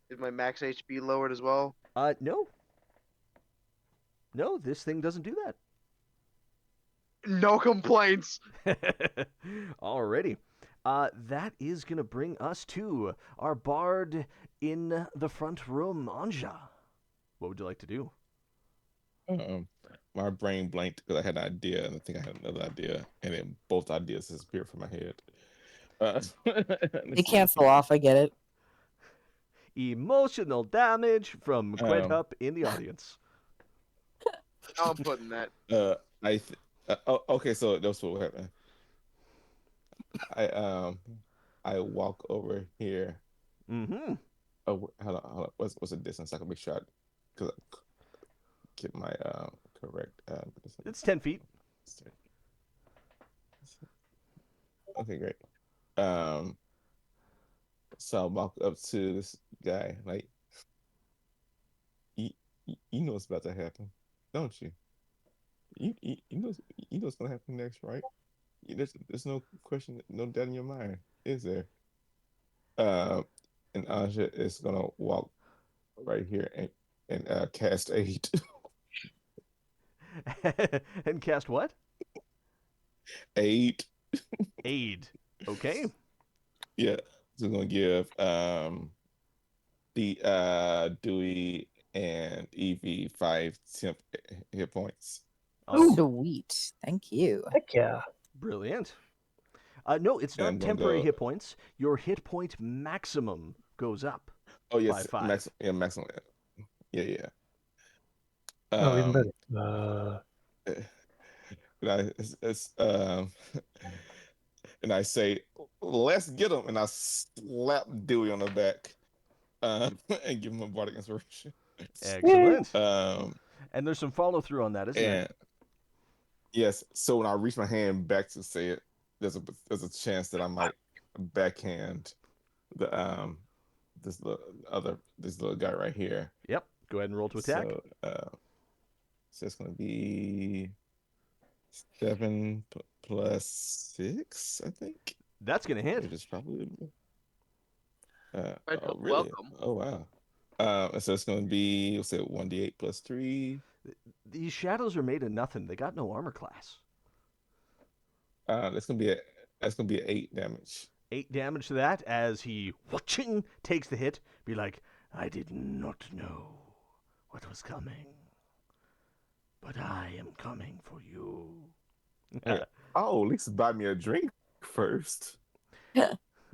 Is my max HP lowered as well? No. No, this thing doesn't do No complaints. that. Alrighty. That is going to bring us to our bard in the front room, Anja. What would you like to do? My brain blanked because I had an idea, and I think I had another idea, and then both ideas disappeared from my head. They cancel off. I get it. Emotional damage from Quedhup in the audience. I'm putting that. Okay, so that's what happened. I walk over here. Mm-hmm. Oh, hold on. What's the distance? I can make sure I get my correct distance. It's 10 feet. Okay, great. So I walk up to this guy, like, you know what's about to happen, don't you? You know what's gonna happen next, right? There's no question, no doubt in your mind, is there? And Anja is gonna walk right here and cast aid. And cast what? Aid. Aid. Okay. Yeah. So we're gonna give the Dewey and Evie 5 temp hit points. Oh, Sweet. Thank you. Heck yeah. brilliant. No, it's And not I'm gonna temporary go. hit points. Your hit point maximum goes up Oh by yes, 5. maximum. Yeah. Oh, even Um, better. it's and I say, let's get him, and I slap Dewey on the back, and give him a bardic inspiration. Excellent. Um, And there's some follow through on that, isn't there? and yes, so when I reach my hand back to say it, there's a chance that I might backhand the this little guy right here. Yep. Go ahead and roll to attack. So it's gonna be 7 plus 6, I think. That's going to hit. Which is probably Right, oh really? welcome. Oh wow. So it's gonna be, let's say, 1d8 plus 3. These shadows are made of nothing. They got no armor class. That's gonna be That's gonna be an 8 damage. 8 damage to that as he whooshing takes the hit. Be like, I did not know what was coming, but I am coming for you. Hey, oh, at least buy me a drink first.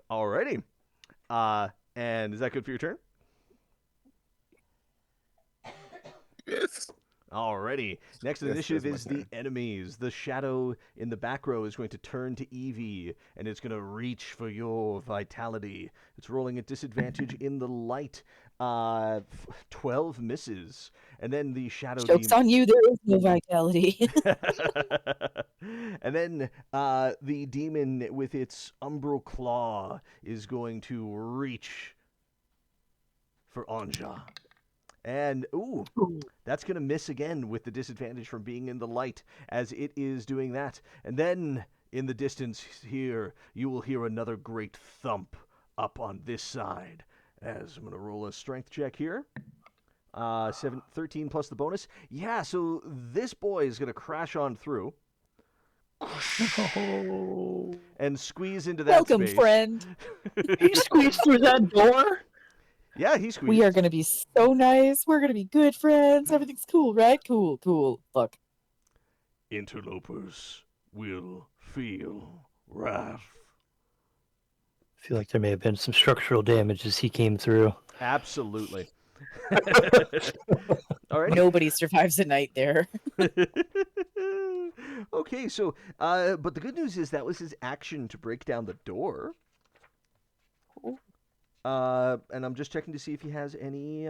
Alrighty. And is that good for your turn? Yes. Alrighty. Next Yes, initiative that's is my the turn. enemies. The shadow in the back row is going to turn to Evie, and it's going to reach for your vitality. It's rolling at disadvantage in the light. 12 misses. And then the shadow Joke's demon. on you, there is no vitality. And then the demon with its umbral claw is going to reach for Anja. And, ooh, that's going to miss again with the disadvantage from being in the light as it is doing that. And then in the distance here, you will hear another great thump up on this side. As I'm going to roll a strength check here. 13 plus the bonus. Yeah, so this boy is going to crash on through and squeeze into that Welcome, space. friend. You squeezed through that door? Yeah, he squeezed. We are going to be so nice. We're going to be good friends. Everything's cool, right? Cool, cool. Look. Interlopers will feel wrath. I feel like there may have been some structural damage as he came through. Absolutely. All right. Nobody survives a night there. Okay, so but the good news is that was his action to break down the door. And I'm just checking to see if he has any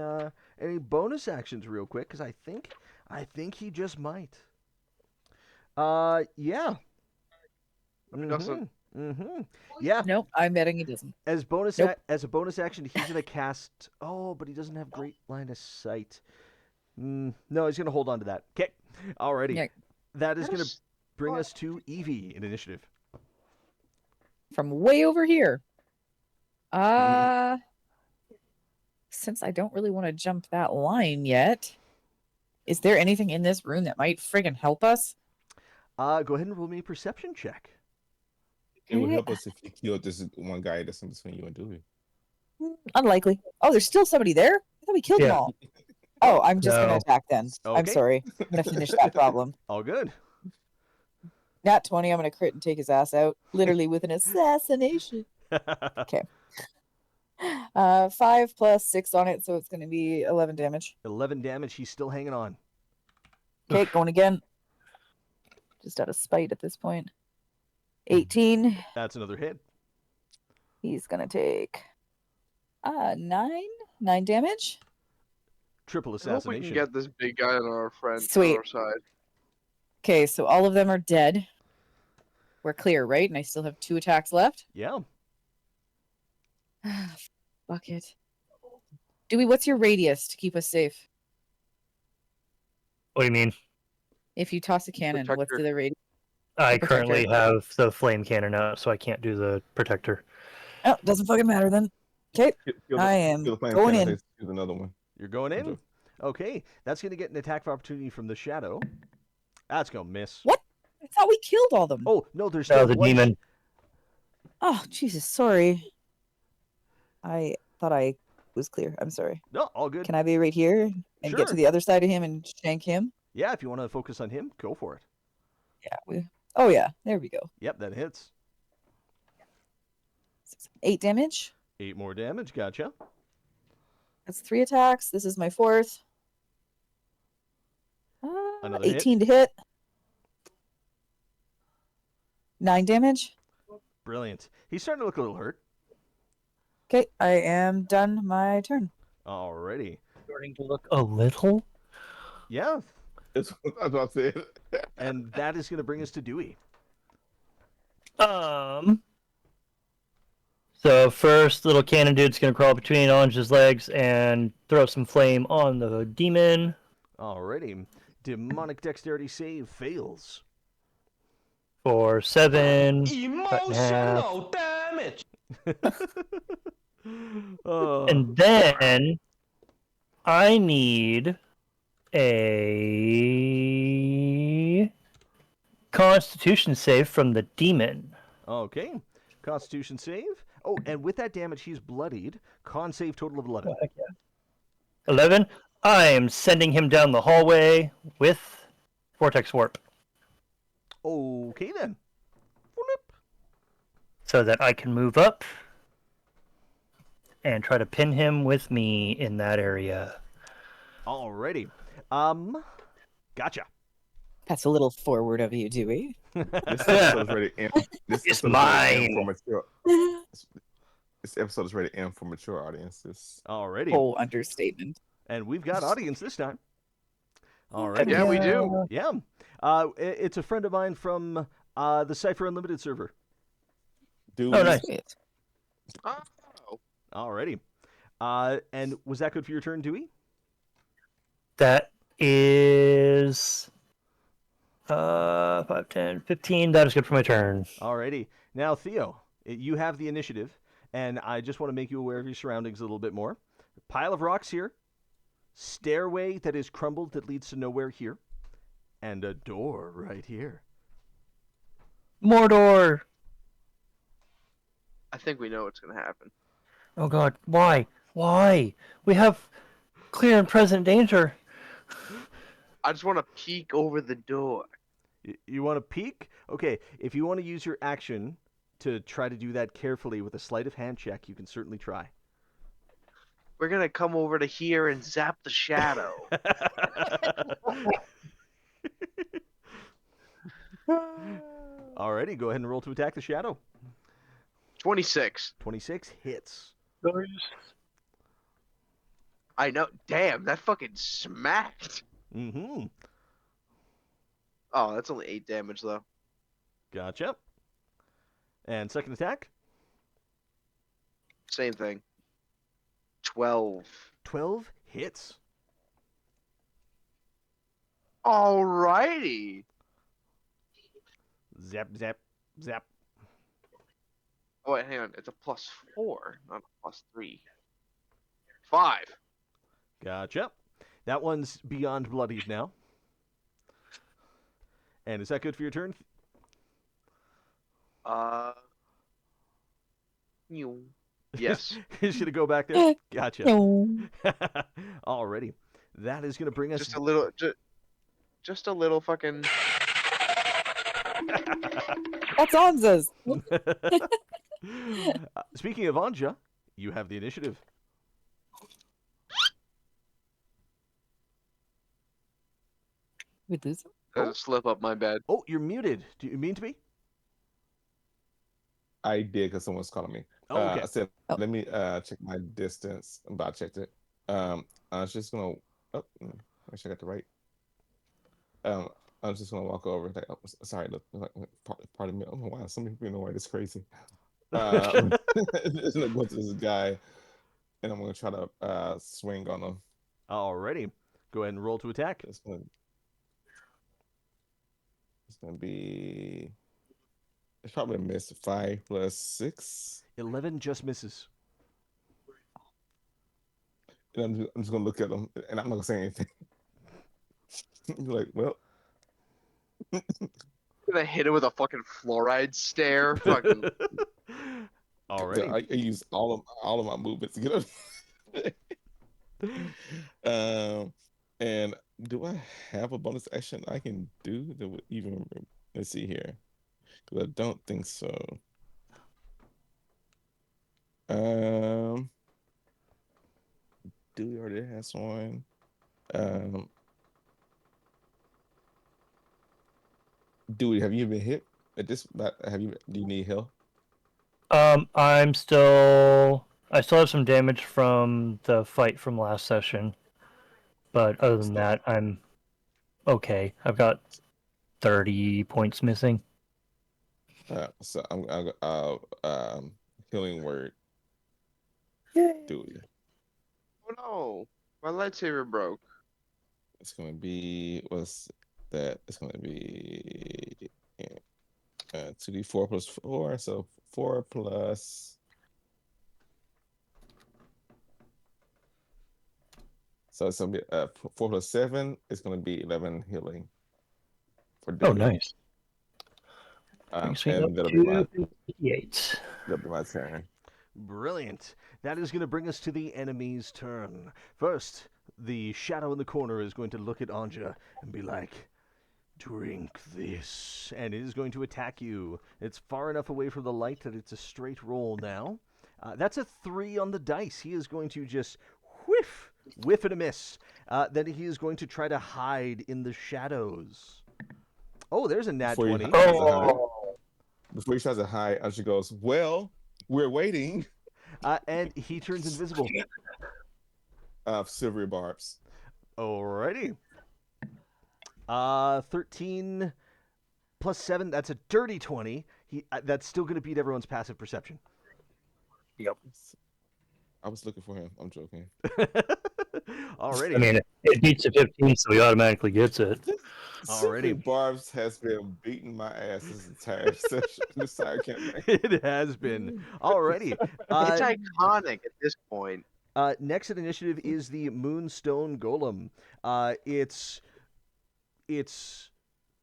bonus actions real quick because I think he just might. Yeah. He doesn't. Yeah. Nope, I'm betting he doesn't. As bonus Nope. as a bonus action, he's gonna cast. Oh, but he doesn't have great line of sight. No, he's gonna hold on to that. Okay. Alrighty. Yeah. That is gonna bring us to Evie in initiative. From way over here. Since I don't really want to jump that line yet, is there anything in this room that might friggin' help us? Go ahead and roll me a perception check. It would help us if you killed this one guy that's in between you and Dewey. Unlikely. Oh, there's still somebody there? I thought we killed them Yeah. all. Oh, I'm just going No. to attack then. I'm Okay. sorry. I'm going to finish that problem. All good. Nat 20, I'm going to crit and take his ass out. Literally with an assassination. 5 plus 6 on it, so it's going to be 11 damage. 11 damage. He's still hanging on. Okay, going again. Just out of spite at this point. 18. That's another hit. He's going to take 9 damage. Triple I hope we assassination. can get this big guy on our Sweet. on our side. Okay, so all of them are dead. We're clear, right? And I still have 2 attacks left. Yeah. Fuck it. Dewey, what's your radius to keep us safe? What do you mean? If you toss a cannon, what's Protector. the radius? I The currently protector. have the flame cannon out, so I can't do the protector. Oh, doesn't fucking matter then. Okay, Kill I am kill the flame going cannon, in. they choose another one. You're going in? Joe. Okay. That's going to get an attack of opportunity from the shadow. That's going to miss. What? I thought we killed all of them. Oh, no, there's No, still the one. demon. Oh, Jesus, sorry. I thought I was clear. I'm sorry. No, all good. Can I be right here and Sure. get to the other side of him and shank him? Yeah, if you want to focus on him, go for it. Yeah. Oh, yeah. There we go. Yep, that hits. 8 damage. 8 more damage. Gotcha. That's 3 attacks. This is my 4th. Another hit. 18 to hit. 9 damage. Brilliant. He's starting to look a little hurt. Okay, I am done my turn. Alrighty. Starting to look a little. Yeah, That's what I was about to say. and that is going to bring us to Dewey. So first, little cannon dude's gonna crawl between Anja's legs and throw some flame on the demon. Alrighty. Demonic dexterity save fails. For 7. Emotional damage. Oh. And then I need a Constitution save from the demon. Okay. Constitution save. Oh, and with that damage, he's bloodied. Con save total of 11. Oh, heck yeah. 11. I'm sending him down the hallway with Vortex Warp Okay, then. Whoop. so that I can move up and try to pin him with me in that area. Alrighty. Gotcha. That's a little forward of you, Dewey. This episode is rated M. This It's episode is rated M mine. for mature. This episode is rated M for mature audiences. Alrighty. Whole understatement. And we've got audience this time. Alrighty. Yeah, we do. Yeah. It's a friend of mine from the Cypher Unlimited server. Dude, Oh, nice. Sweet. Oh. Alrighty. And was that good for your turn, Dewey? That is 5, 10, 15. That is good for my turn. Alrighty. Now, Theo, you have the initiative, and I just want to make you aware of your surroundings a little bit more. Pile of rocks here, stairway that is crumbled that leads to nowhere here, and a door right here. Mordor! I think we know what's gonna happen. Oh god, why? Why? We have clear and present danger. I just want to peek over the door. You want to peek? Okay, if you want to use your action to try to do that carefully with a sleight of hand check, you can certainly try. We're gonna come over to here and zap the shadow. Alrighty, go ahead and roll to attack the shadow. 26. 26 hits. I know. Damn, that fucking smacked. Mm-hmm. Oh, that's only 8 damage though. Gotcha. And second attack? Same thing. 12. 12 hits. Alrighty. Zap, zap, zap. Oh wait, hang on. It's a +4, not a +3. 5. Gotcha. That one's beyond bloodied now. And is that good for your turn? You. Yes. Is she to go back there? Gotcha. No. Alrighty. That is going to bring us... Just a little. Just a little fucking. That's Anza's. Speaking of Anja, you have the initiative. We lose him? There's a slip up my bad. Oh, you're muted. Do you mean to be? I did because someone's calling me. Oh, okay. I said, Oh. let me check my distance. I checked it. I was just gonna. Oh, make sure I got the right. I was just gonna walk over. Like, oh, sorry, look, pardon me. I don't know why some people know why it's crazy. Just gonna go to this guy, and I'm gonna try to swing on him. Alrighty. Go ahead and roll to attack. It's gonna be. It's probably a miss. 5 + 6. 11 just misses. And I'm just gonna look at him, and I'm not gonna say anything. Like, well, I'm gonna hit him with a fucking fluoride stare. Fucking. Alrighty. I use all of my movements to get up. And do I have a bonus action I can do that would even? Let's see here, because I don't think so. Do we already have one? Dewey, have you been hit at this? Do you need help? I still have some damage from the fight from last session, but other than that, I'm okay. I've got 30 points missing. So I'll healing word. Dewey. Oh no, my lightsaber broke. It's gonna be what's that? It's gonna be 2d4 + 4, so 4 plus. So it's gonna be 4 + 7. It's gonna be 11 healing. For Oh, Dewey. nice. Brings me up And that'll be my to 58. turn. Brilliant. That is going to bring us to the enemy's turn. First, the shadow in the corner is going to look at Anja and be like, "Drink this," and it is going to attack you. It's far enough away from the light that it's a straight roll now. That's a 3 on the dice. He is going to just whiff and a miss. Then he is going to try to hide in the shadows. Oh, there's a nat Before he 20. tries to hide, Usher goes, "Well, we're waiting." And he turns invisible. Silvery barbs. Alrighty. 13 plus 7, that's a dirty 20. That's still going to beat everyone's passive perception. Yep. I was looking for him. I'm joking. Alrighty. I mean, it beats a 15, so he automatically gets it. Silvery Alrighty. barbs has been beating my ass this entire session, this entire campaign. It has been. Alrighty. It's iconic at this point. Next in initiative is the Moonstone Golem. Its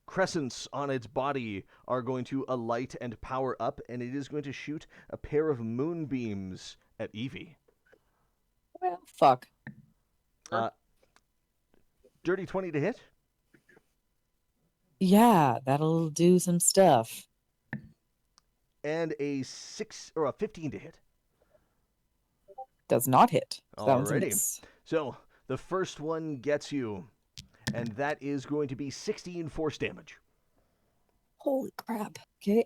crescents on its body are going to alight and power up, and it is going to shoot a pair of moonbeams at Evie. Well, fuck. Dirty 20 to hit. Yeah, that'll do some stuff. And a 15 to hit. Does not hit. So that one's a Alrighty. miss. So the first one gets you, and that is going to be 16 force damage. Holy crap. Okay.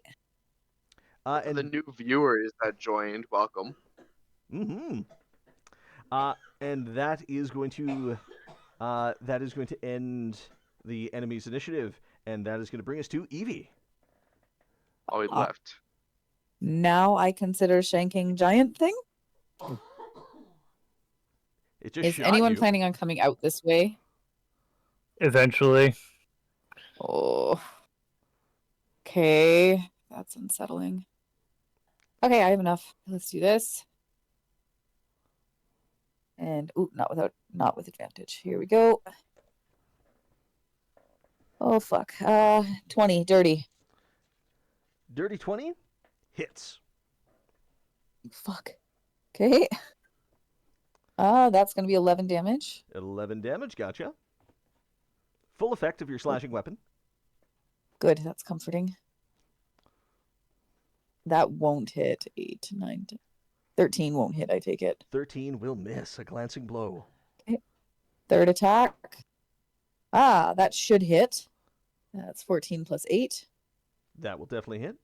And The new viewers that joined, welcome. Mm-hmm. And that is going to end the enemy's initiative, and that is going to bring us to Evie. Oh, he left. Now I consider shanking giant thing. It just Is shot anyone you. planning on coming out this way? Eventually. Oh. Okay. That's unsettling. Okay, I have enough. Let's do this. And not with advantage. Here we go. Oh fuck. 20, dirty. Dirty 20 hits. Fuck. Okay. That's gonna be 11 damage. 11 damage, gotcha. Full effect of your slashing weapon. Good, that's comforting. That won't hit. 8, 9, 10. 13 won't hit, I take it. 13 will miss. A glancing blow. Okay. Third attack. That should hit. That's 14 plus 8. That will definitely hit.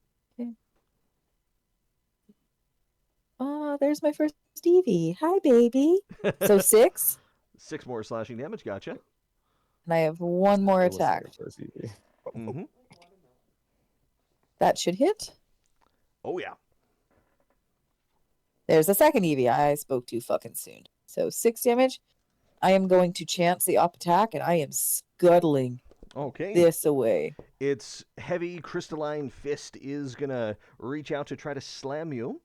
There's my first Stevie. Hi, baby. So 6. 6 more slashing damage, gotcha. And I have one more It was attack. the first EV. Mm-hmm. That should hit. Oh, yeah. There's a second Eevee. I spoke too fucking soon. So 6 damage. I am going to chance the up attack, and I am scuttling Okay. this away. Its heavy crystalline fist is going to reach out to try to slam you.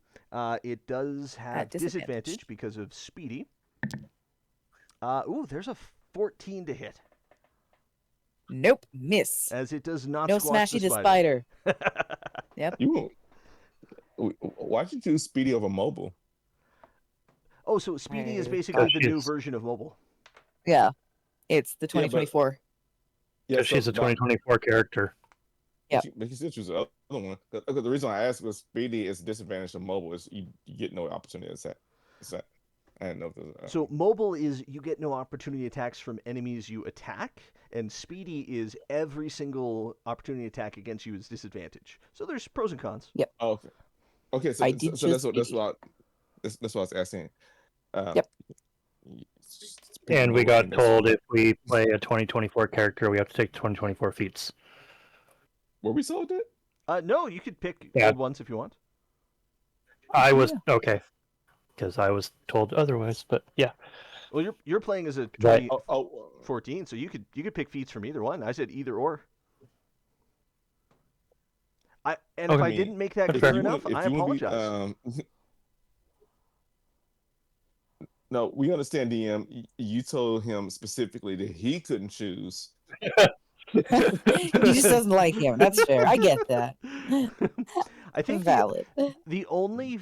It does have At disadvantage. because of Speedy. There's a 14 to hit, Nope, miss. as it does not No squash smashy the the spider. Yep. Why'd you do Speedy over mobile? Oh, so Speedy is I- basically the new she's- version of mobile. Yeah. It's the Yeah, but- 2024. Yeah, She's a 2024 character. Yeah. But you said she was the other one. The reason I asked was Speedy is disadvantage of mobile is you get no opportunity to attack. I didn't know if there was, So mobile is you get no opportunity attacks from enemies you attack, and Speedy is every single opportunity attack against you is disadvantage. So there's pros and cons. Oh, okay. Okay, so, I so, did so that's choose what that's what I was asking. Yep. And we got told if we play a 2024 character, we have to take 2024 feats. Were we sold it? No, you could pick Yeah. old ones if you want. I was okay because I was told otherwise, but yeah. Well, you're playing as a Right. 2014, so you could pick feats from either one. I said either or. If Okay. I didn't make that That's clear fair. enough, I apologize. No, we understand, DM. You told him specifically that he couldn't choose. He just doesn't like him. That's fair. I get that. I think Valid. the only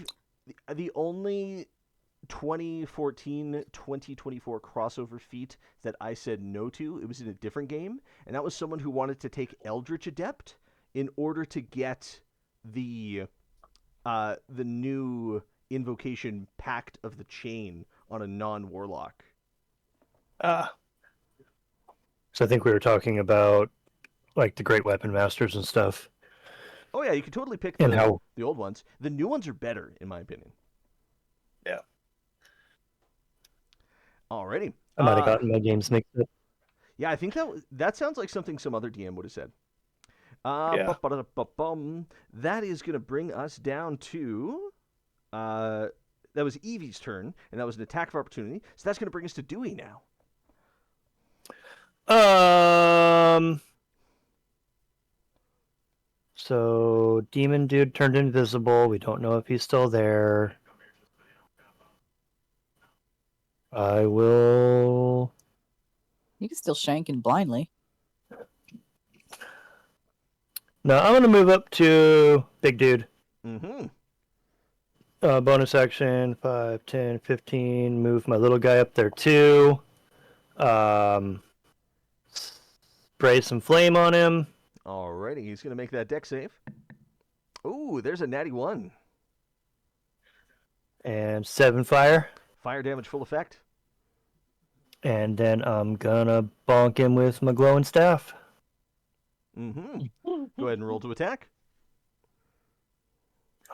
2014-2024 crossover feat that I said no to, it was in a different game, and that was someone who wanted to take Eldritch Adept in order to get the new invocation Pact of the Chain on a non-warlock. So I think we were talking about like the Great Weapon Masters and stuff. Oh yeah, you could totally pick And how the old ones. The new ones are better, in my opinion. Yeah. Alrighty. I might have gotten my games mixed up. Yeah, I think that sounds like something some other DM would have said. Yeah. That is going to bring us down to that was Evie's turn, and that was an attack of opportunity. So that's going to bring us to Dewey now. So demon dude turned invisible. We don't know if he's still there. I will. You can still shank him blindly. No, I'm gonna move up to big dude. Mm-hmm. Bonus action 5, 10, 15. Move my little guy up there too. Spray some flame on him. Alrighty, he's going to make that deck save. Ooh, there's a natty 1. And 7 fire. Fire damage full effect. And then I'm gonna bonk him with my glowing staff. Mm-hmm. Go ahead and roll to attack.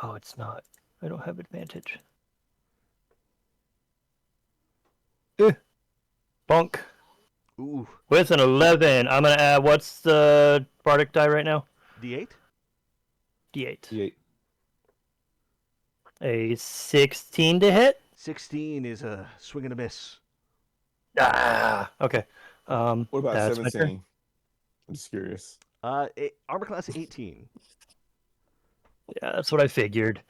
Oh, it's not. I don't have advantage. Bonk. Ooh, With an 11. I'm gonna add. What's the bardic die right now? D8. D8. Yeah. A 16 to hit. 16 is a swing and a miss. Ah. Okay. What about That's my turn. 17? I'm just curious. Armor class 18. Yeah, that's what I figured.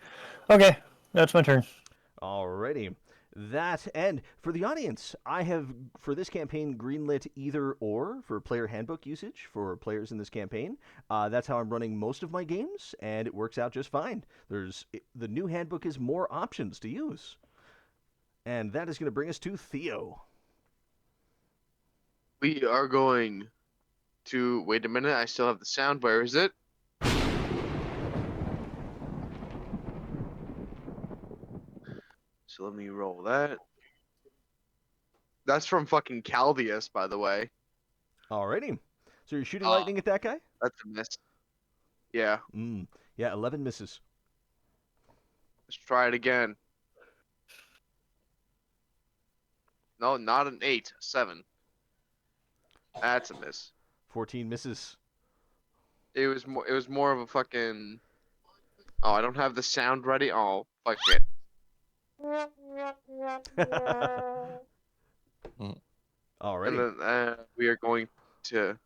Okay, that's my turn. Alrighty. That, and for the audience, I have, for this campaign, greenlit either or for player handbook usage for players in this campaign. That's how I'm running most of my games, and it works out just fine. The new handbook is more options to use. And that is going to bring us to Theo. We are going to wait a minute. I still have the sound. Where is it? So let me roll that. That's from fucking Caldius, by the way. Alrighty. So you're shooting lightning at that guy? That's a miss. Yeah. Yeah, 11 misses. Let's try it again. No, not an 8. 7. That's a miss. 14 misses. It was more of a fucking. Oh, I don't have the sound ready. Oh, fuck it. Alrighty. And then we are going to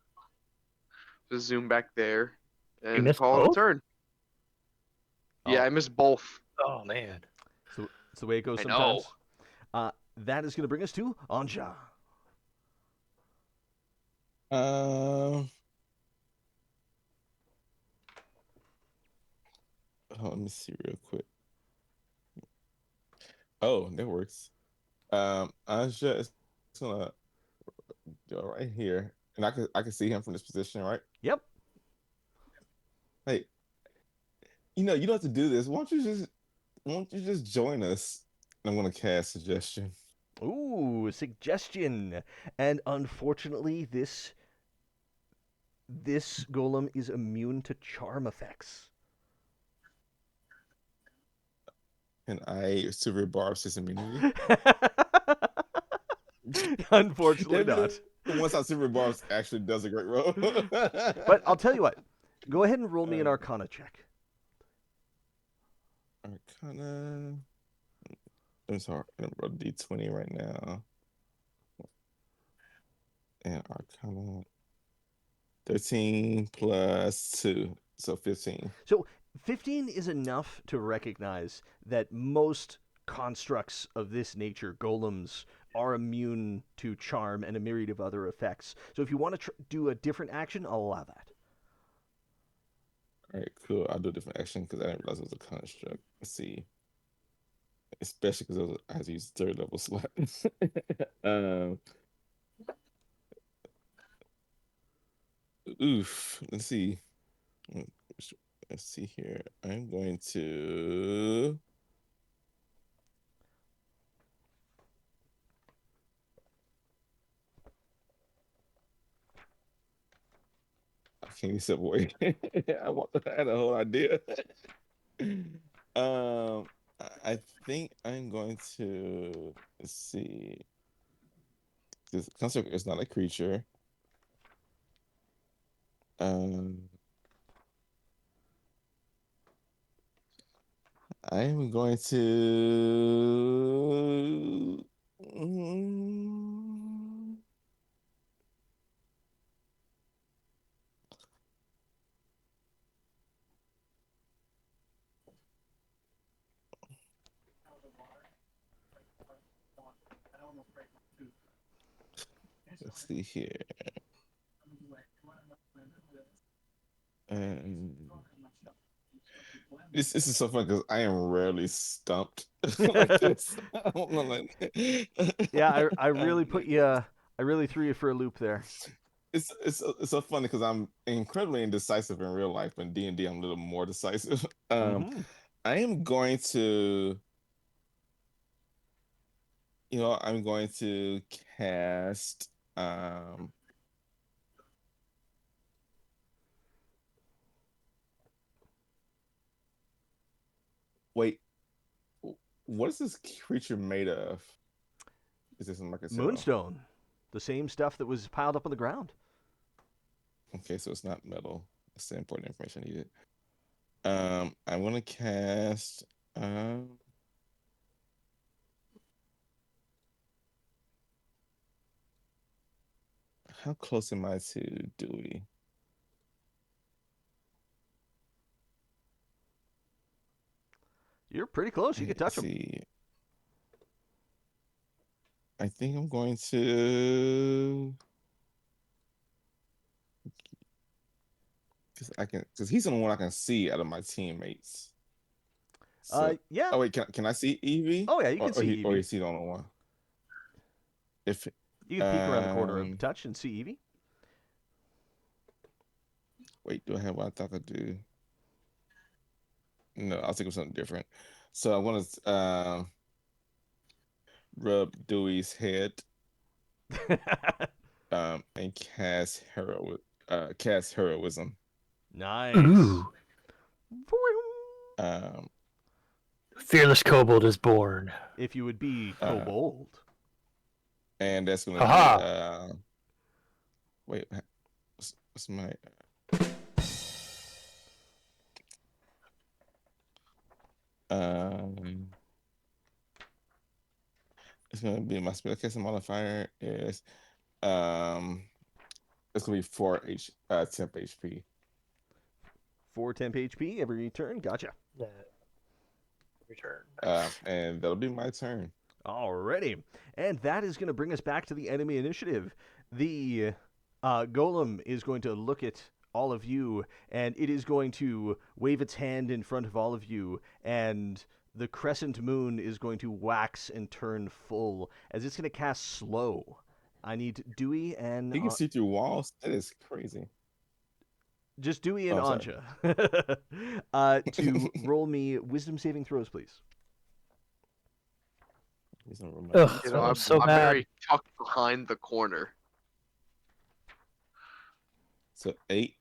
zoom back there and missed call it a both? turn. Yeah, Oh. I missed both. Oh man. So it's the way it goes I sometimes. That is going to bring us to Anja. Let me see real quick. Oh, that works. I just gonna go right here, and I can see him from this position, right? Yep. Hey, you don't have to do this. Why don't you just join us? I'm gonna cast suggestion. Ooh, suggestion. And unfortunately, this golem is immune to charm effects. And I super barbs his immunity. Unfortunately not. Once our super barbs actually does a great role. But I'll tell you what. Go ahead and roll me an Arcana check. Arcana. I'm sorry, I'm gonna roll D20 right now. And Arcana 13 plus 2, so 15. So 15 is enough to recognize that most constructs of this nature, golems, are immune to charm and a myriad of other effects. So if you want to do a different action, I'll allow that. All right, cool. I'll do a different action because I didn't realize it was a construct. Let's see. Especially because I had to use third level slot. um, oof. Let's see. Let's see here. I'm going to. I can't step away. I had a whole idea. um, I think I'm going to. Let's see. This construct is not a creature. I'm going to. Let's see here. This is so fun because I am rarely stumped like this. Yeah, I really put you. I really threw you for a loop there. It's so funny because I'm incredibly indecisive in real life, and D&D I'm a little more decisive. I am going to, I'm going to cast. Wait, what is this creature made of? Is this like a Moonstone, the same stuff that was piled up on the ground. Okay, so it's not metal. That's the important information I needed. I'm gonna cast. How close am I to Dewey? You're pretty close. You can touch him. I think I'm going to. Because he's the only one I can see out of my teammates. So, yeah. Oh wait, can I see Evie? Oh yeah, you can see Evie. Or is he the only one? If you can peek around the corner and touch and see Evie. Wait, do I have what I thought I do? No, I'll think of something different. So I want to rub Dewey's head. And cast heroism. Nice. Ooh. Fearless Kobold is born. If you would be Kobold. And that's going to be. Wait, what's my. It's going to be my spellcasting modifier is. It's going to be 4 temp HP. 4 temp HP every turn. Gotcha. Every turn. And that'll be my turn. Alrighty. And that is going to bring us back to the enemy initiative. The golem is going to look at all of you, and it is going to wave its hand in front of all of you, and the crescent moon is going to wax and turn full, as it's going to cast slow. I need Dewey and... He can see through walls? That is crazy. Just Dewey and Anja. To roll me wisdom saving throws, please. I'm so I'm bad. very tucked behind the corner. So 8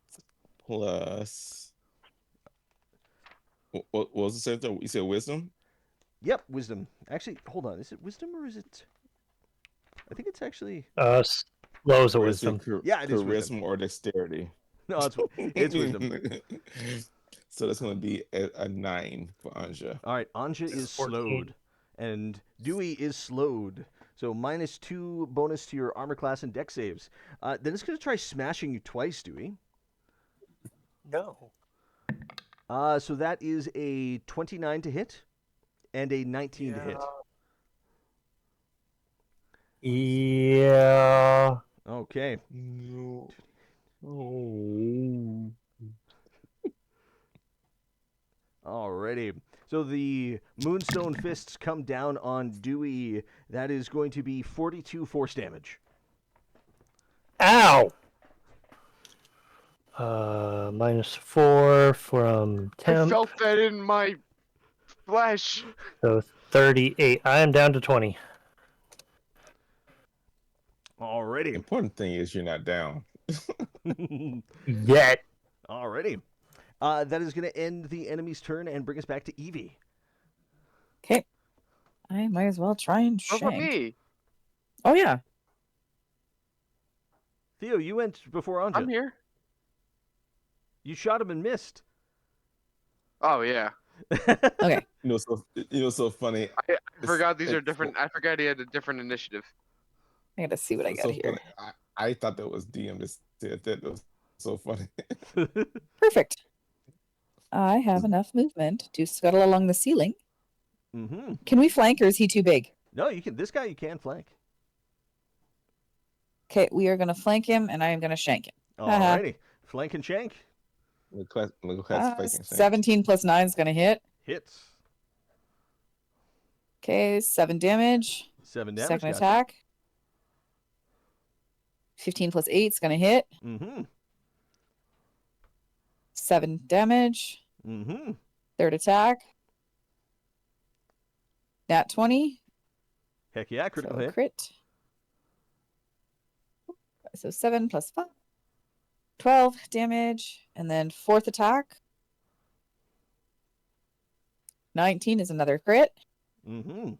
plus. What was the same thing? You said wisdom? Yep, wisdom. Actually, hold on. Is it wisdom or is it... I think it's actually... Slow as a wisdom. Yeah, it is wisdom. Charisma or dexterity? No, it's wisdom. So that's going to be a 9 for Anja. All right, Anja is 14. slowed, and Dewey is slowed. So -2 bonus to your armor class and dex saves. Then it's going to try smashing you twice, Dewey. No. So that is a 29 to hit, and a 19 to hit. Yeah. Okay. No. Oh. Alrighty. So the Moonstone Fists come down on Dewey. That is going to be 42 force damage. Ow! -4 from I temp, felt that in my flesh. so 38. I am down to 20. Alrighty. Important thing is you're not down. Yet. Alrighty. That is going to end the enemy's turn and bring us back to Evie. Okay. I might as well try and What about shank. me? Oh yeah. Theo, you went before Anja. I'm here. You shot him and missed. Oh yeah. Okay. So funny. I forgot these are it's different. I forgot he had a different initiative. I gotta see what I got so here. funny. I thought that was DM that said that. It was so funny. Perfect. I have enough movement to scuttle along the ceiling. Mm-hmm. Can we flank, or is he too big? No, you can. This guy you can flank. Okay, we are gonna flank him, and I am gonna shank him. Alrighty. Flank and shank. Classification thing. 17 plus 9 is gonna hit. Hits. Okay, 7 damage. 7 damage. Second gotcha. attack. 15 plus 8 is gonna hit. Mm-hmm. 7 damage. Mm-hmm. Third attack. Nat 20. Heck yeah, critical So hit. crit. So 7 plus 5. 12 damage. And then fourth attack. 19 is another crit. Mm-hmm.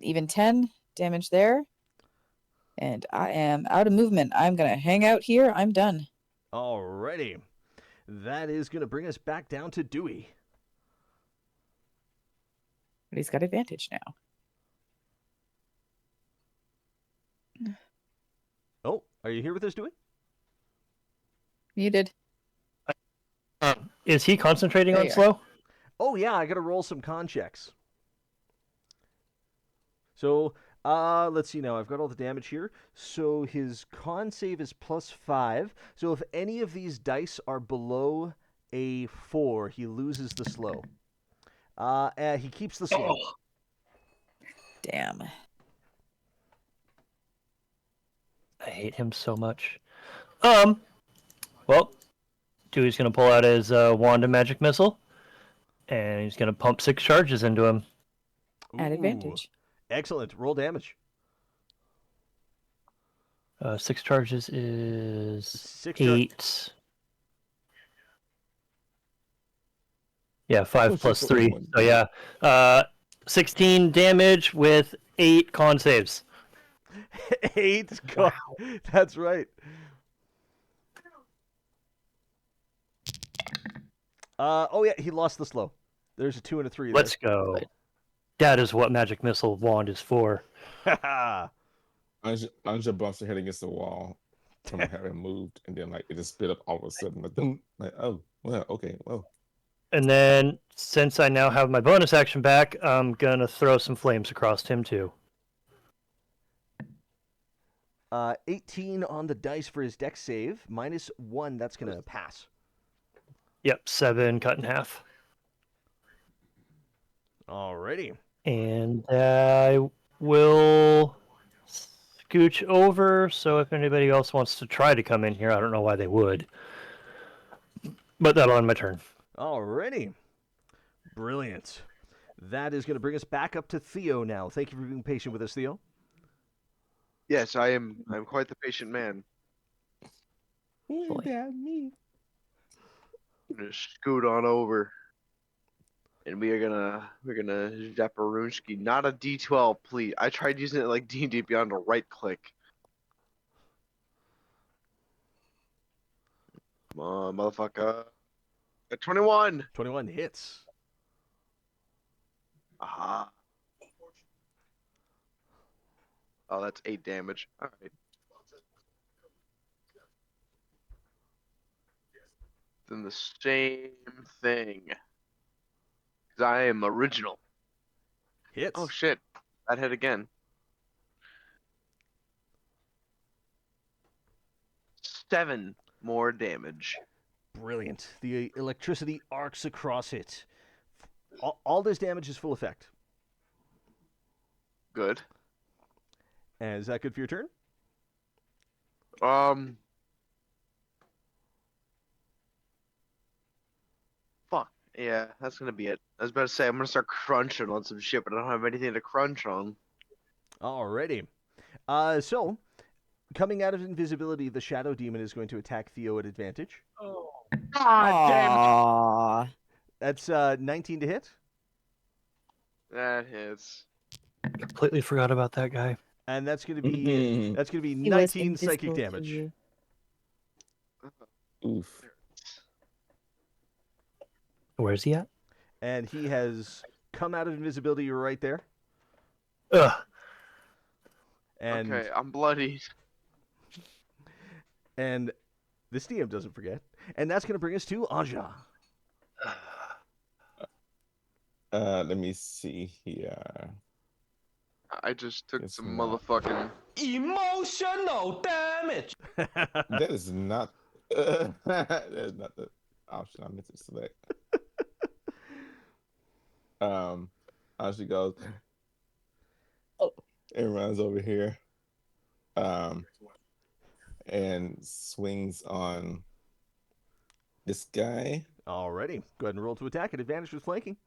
Even 10 damage there. And I am out of movement. I'm going to hang out here. I'm done. Alrighty. That is going to bring us back down to Dewey. But he's got advantage now. Oh, are you here with us, Dewey? Muted. Is he concentrating There on you are. slow? Oh, yeah, I got to roll some con checks. So, let's see now. I've got all the damage here. So his con save is +5. So if any of these dice are below a 4, he loses the slow. He keeps the slow. Damn. I hate him so much. Well, Dewey's gonna pull out his wand and magic missile, and he's gonna pump 6 charges into him. At Ooh, advantage. Excellent. Roll damage. 6 charges is 6 8. Yeah, 5 Push it plus for 3. one. So yeah, 16 damage with 8 con saves. 8. Wow. That's right. Oh yeah, he lost the slow. There's a 2 and a 3 Let's go. That is what magic missile wand is for. there. Anja bumps her head against the wall from having moved, and then like it just spit up all of a sudden. Like, boom, like oh well, okay, well. And then, since I now have my bonus action back, I'm gonna throw some flames across him too. 18 on the dice for his dex save. -1, that's going to pass. Yep, 7 cut in half. Alrighty. And I will scooch over, so if anybody else wants to try to come in here, I don't know why they would. But that'll end my turn. Alrighty. Brilliant. That is going to bring us back up to Theo now. Thank you for being patient with us, Theo. Yes, I am. I'm quite the patient man. What about me? I'm gonna scoot on over, and we're gonna Zaporunski. Not a D12, please. I tried using it like D&D Beyond to right click. Come on, motherfucker. A 21. 21 hits. Aha. Oh, that's 8 damage. All right. Then the same thing. I am original. Hits. Oh shit. That hit again. 7 more damage. Brilliant. The electricity arcs across it. All this damage is full effect. Good. And is that good for your turn? Fuck. Yeah, that's gonna be it. I was about to say I'm gonna start crunching on some shit, but I don't have anything to crunch on. Alrighty. So, coming out of invisibility, the Shadow Demon is going to attack Theo at advantage. God damn it. Aww. That's 19 to hit. That hits. Completely forgot about that guy. And that's going to Mm-hmm. be He was 19 psychic invisible to damage. you. Oof. Where's he at? And he has come out of invisibility right there. Ugh. And Okay, I'm bloody. and this DM doesn't forget. And that's going to bring us to Aja. Let me see here. I just took It's some not. motherfucking. Emotional damage. That is not. That is not the option I meant to select. Ashley goes. Oh, and runs over here. And swings on this guy. Alrighty. Go ahead and roll to attack at advantage with flanking.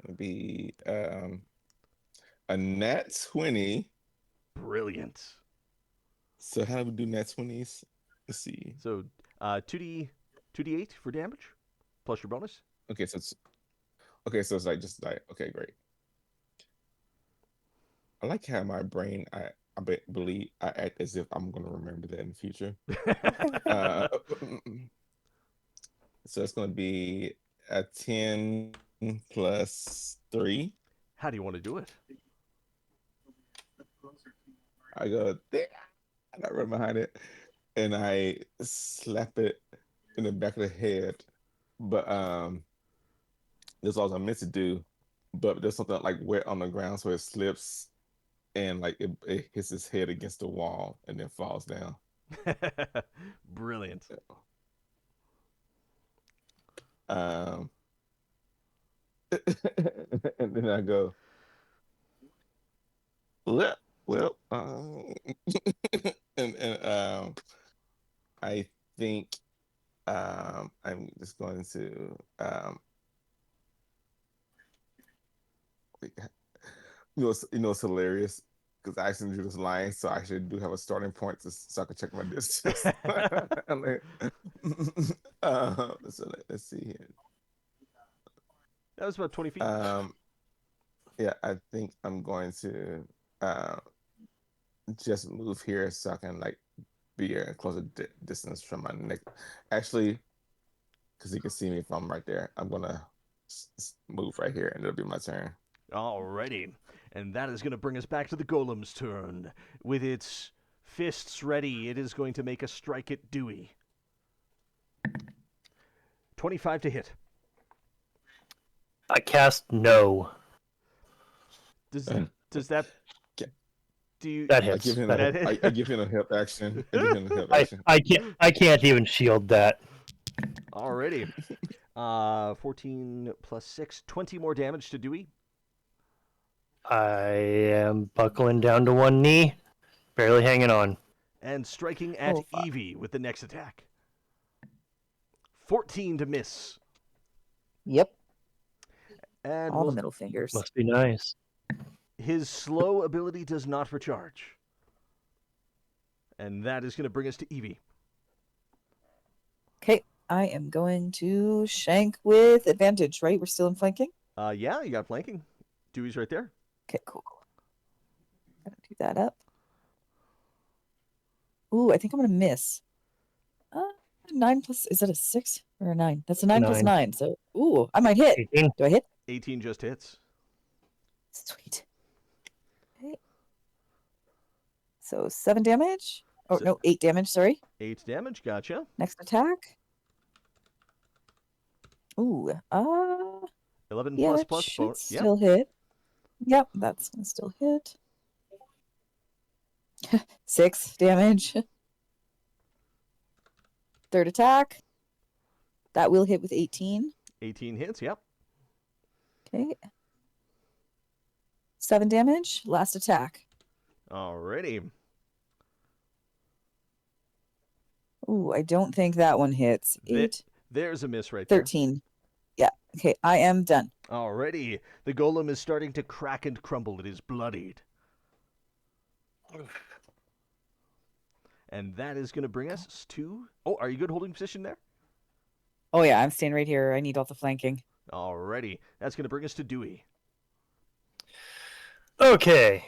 It'll be a nat 20. Brilliant. So how do we do nat 20s? Let's see. So 2d8 for damage plus your bonus. Okay, so it's like just like okay, great. I like how my brain believe I act as if I'm gonna remember that in the future. Uh, so it's gonna be a 10 plus 3. How do you want to do it? I go there, and I run behind it, and I slap it in the back of the head. But that's all I meant to do. But there's something like wet on the ground, so it slips and like it hits his head against the wall and then falls down. Brilliant. And then I go, well, and I think I'm just going to it's hilarious because I actually drew this line, so I actually do have a starting point so I can check my distance. So let's see here. That was about 20 feet. Yeah, I think I'm going to just move here so I can like be a closer distance from my neck. Actually, because you can see me if I'm right there, I'm gonna move right here, and it'll be my turn. Alrighty. And that is going to bring us back to the golem's turn. With its fists ready, it is going to make a strike at Dewey. 25 to hit. I cast no. Does that... Do you... That I hits. give him I give him a help action. I give him a help action. I can't even shield that. Alrighty. 14 plus 6, 20 more damage to Dewey. I am buckling down to one knee, barely hanging on. And striking at Oh, fuck. Evie with the next attack. 14 to miss. Yep. And All the middle fingers. Must be nice. his slow ability does not recharge. And that is going to bring us to Evie. Okay, I am going to shank with advantage, right? We're still in flanking? Yeah, you got flanking. Dewey's right there. Okay, cool. Gotta do that up. Ooh, I think I'm gonna miss. 9 plus, is that a 6 or a 9? That's a 9 plus 9. So, ooh, I might hit. 18. Do I hit? 18 just hits. Sweet. Okay. So 7 damage. Oh, So- no, 8 damage, sorry. 8 damage, gotcha. Next attack. Ooh, 11 yeah, plus that plus should bonus. Yep. still hit. Yep, that's gonna still hit. 6 damage. Third attack. That will hit with 18. 18 hits. Yep. Okay. 7 damage. Last attack. Alrighty. Ooh, I don't think that one hits. 8, There's a miss right there. 13. Yeah. Okay, I am done. Alrighty. The golem is starting to crack and crumble. It is bloodied. And that is going to bring us to... Oh, are you good holding position there? Oh yeah, I'm staying right here. I need all the flanking. Alrighty. That's going to bring us to Dewey. Okay.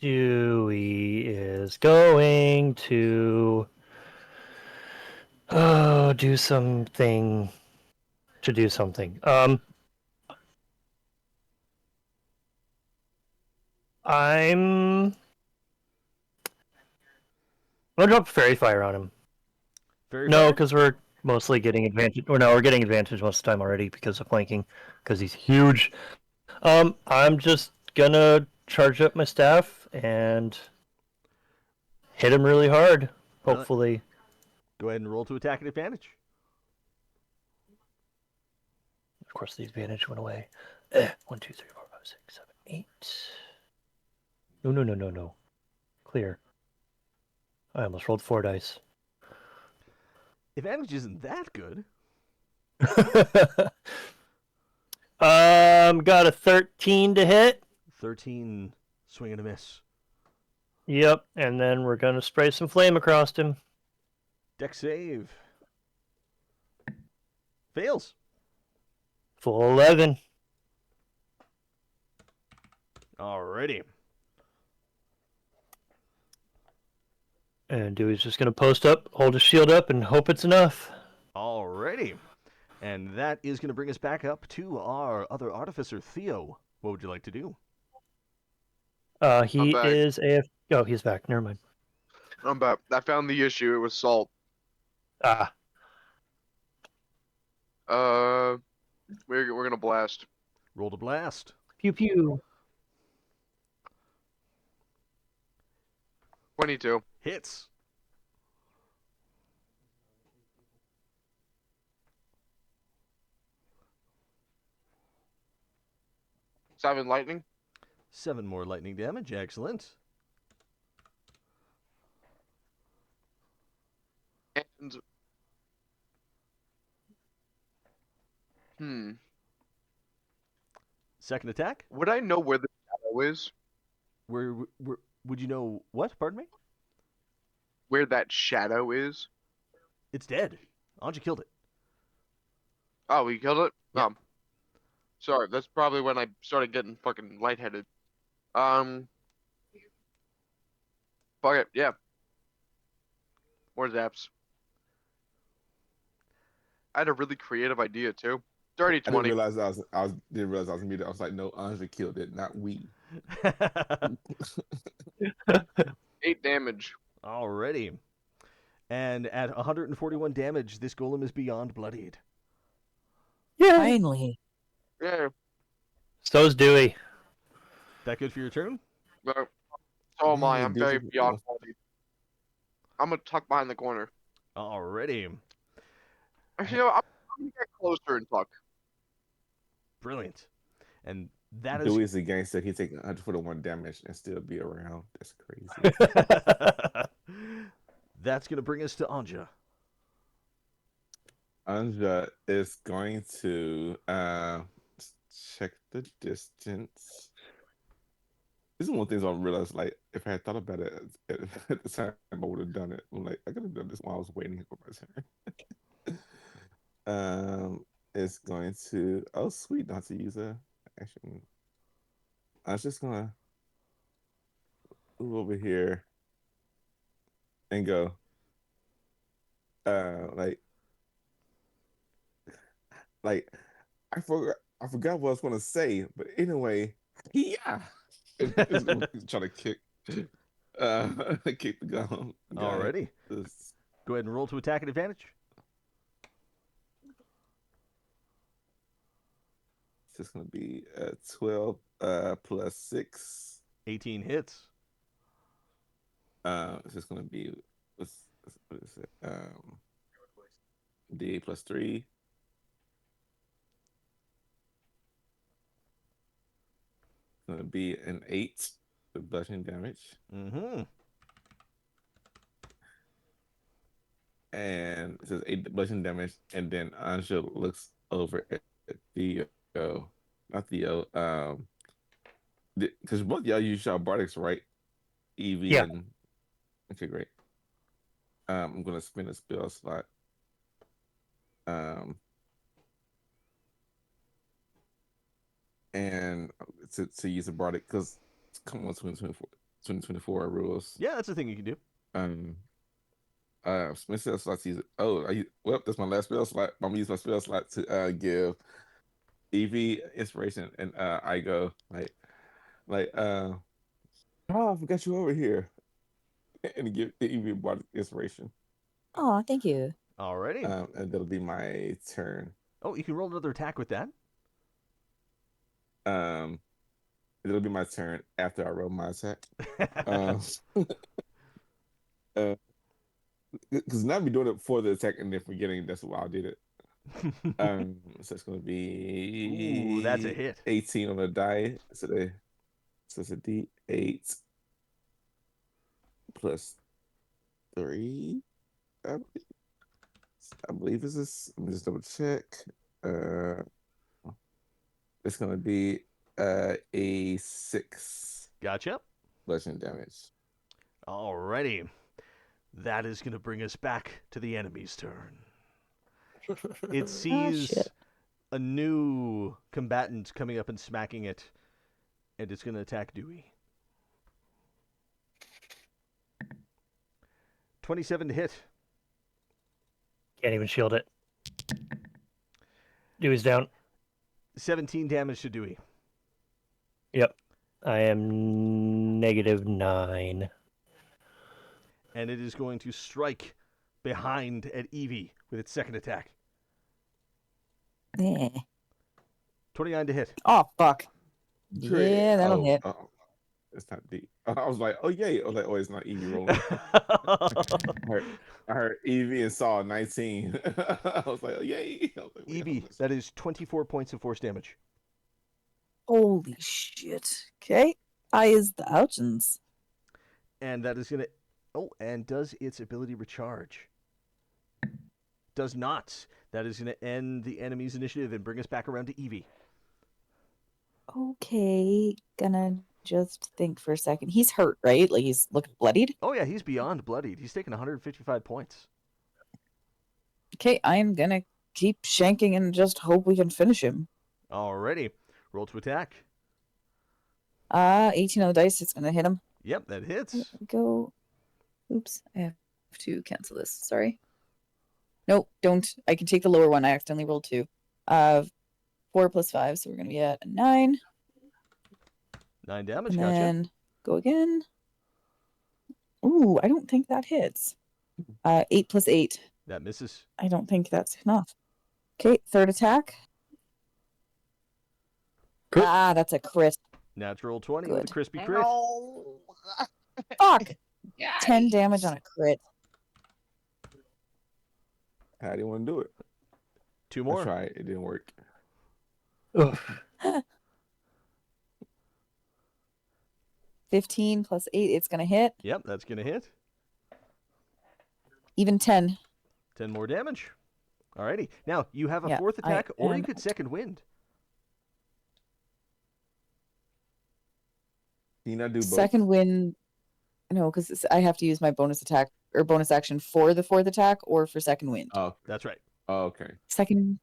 Dewey is going to do something to do something. I'm gonna drop fairy fire on him. Fairy No, fire? because we're mostly getting advantage. Or no, we're getting advantage most of the time already because of flanking, because he's huge. I'm just gonna charge up my staff and hit him really hard. Well, Hopefully. go ahead and roll to attack at advantage. Of course, the advantage went away. 1, 2, 3, 4, 5, 6, 7, 8. No. Clear. I almost rolled 4 dice. Advantage isn't that good. Got a 13 to hit. 13 swing and a miss. Yep, and then we're gonna spray some flame across him. Deck save. Fails. Full 11. Alrighty. And Dewey's just gonna post up, hold his shield up, and hope it's enough. Alrighty. And that is going to bring us back up to our other artificer, Theo. What would you like to do? He back. is AF. Oh, he's back. Never mind. I'm back. I found the issue. It was salt. Ah, We're gonna blast. Roll to blast. pew pew. 22. Hits. Seven lightning. 7 more lightning damage. Excellent. And Second attack. would I know where the shadow is? Where would you know what? Pardon me? Where that shadow is? It's dead. Anja killed it. Oh, we killed it? Yeah. Sorry, that's probably when I started getting fucking lightheaded. Fuck it, yeah. More zaps. I had a really creative idea too. Dirty I didn't 20. realize didn't realize I was muted. I was like, no, Andre killed it, not we. 8 damage. Alrighty. And at 141 damage, this golem is beyond bloodied. Yeah. Finally. Yeah. So's Dewey. That good for your turn? But so am I. Man, I'm dude, very you- beyond quality. I'm gonna tuck behind the corner. Alrighty. Actually, you know, I'm gonna get closer and tuck. Brilliant. And that is Dewey's a gangster. He take 141 damage and still be around. That's crazy. that's going to bring us to Anja. Anja is going to check the distance. This is one of the things I realized. Like, if I had thought about it at the time, I would have done it. I'm like, I could have done this while I was waiting for my turn. It's going to. Oh, sweet! Not to use a action. I was just gonna move over here and go. Like I forgot what I was gonna say, but anyway, yeah. It's gonna try to kick the gum. Alrighty. This Go Go ahead and roll to attack at advantage. It's just gonna be 12 plus 6. 18 hits. It's just gonna be what is it? D8 plus 3. It's gonna be an 8 with bludgeoning damage. Mm-hmm. And it says 8 bludgeoning damage, and then Anja looks over at Theo, not Theo, because both y'all use y'all bardics, right? Evie Yeah. and okay, great. I'm gonna spin a spell slot. And to use a bardic because come on 2024 rules. Yeah, that's the thing you can do. Spin spell slots use. Well, that's my last spell slot. I'm gonna use my spell slot to give Evie inspiration, and I go oh, I forgot you over here, and give Evie bardic inspiration. Oh, thank you. Alrighty. And that'll be my turn. Oh, you can roll another attack with that. It'll be my turn after I roll my attack. Because now I'll be doing it before the attack and then forgetting that's why I did it. So it's gonna be Ooh, that's a hit. 18 on the die. So it's a D8 plus 3. I believe this is. Let me just double check. It's gonna be a 6 Gotcha. bludgeoning damage. Alrighty. That is going to bring us back to the enemy's turn. It sees shit. a new combatant coming up and smacking it, and it's going to attack Dewey. 27 to hit. Can't even shield it. Dewey's down. 17 damage to Dewey. Yep. I am -9. And it is going to strike behind at Evie with its second attack. Eh. 29 to hit. Oh, fuck. Great. Yeah, that'll hit. It's not D. I was like, oh yay. I was like, oh, it's not Evie rolling. I heard Evie and saw 19. I was like, oh yay. I was like, wait, Evie, that is 24 points of force damage. Holy shit. Okay. I is the ouchins. And that is going to... Oh, and does its ability recharge? Does not. That is going to end the enemy's initiative and bring us back around to Evie. Okay. Gonna just think for a second. He's hurt, right? Like he's looking bloodied? Oh, yeah, he's beyond bloodied. He's taken 155 points. Okay, I'm gonna keep shanking and just hope we can finish him. Alrighty. Roll to attack. 18 on the dice. It's gonna hit him. Yep, that hits. There we go. Oops, I have to cancel this. Sorry. Nope, don't. I can take the lower one. I accidentally rolled 2. 4 plus 5, so we're gonna be at 9. 9 damage, And gotcha. then go again. Ooh, I don't think that hits. 8 plus 8. That misses. I don't think that's enough. Okay, third attack. Crit. That's a crit. Natural 20 with a Good. crispy crit. Fuck! 10 damage on a crit. How do you want to do it? 2 I more. tried. It didn't work. Ugh. 15 plus 8, it's gonna hit. Yep, that's going to hit. Even 10. 10 more damage. Alrighty. Now, you have a Yeah, fourth I attack, or you am could second wind. Can you not do both? Second wind. No, because I have to use my bonus attack or bonus action for the fourth attack or for second wind. Oh, That's right. okay. Second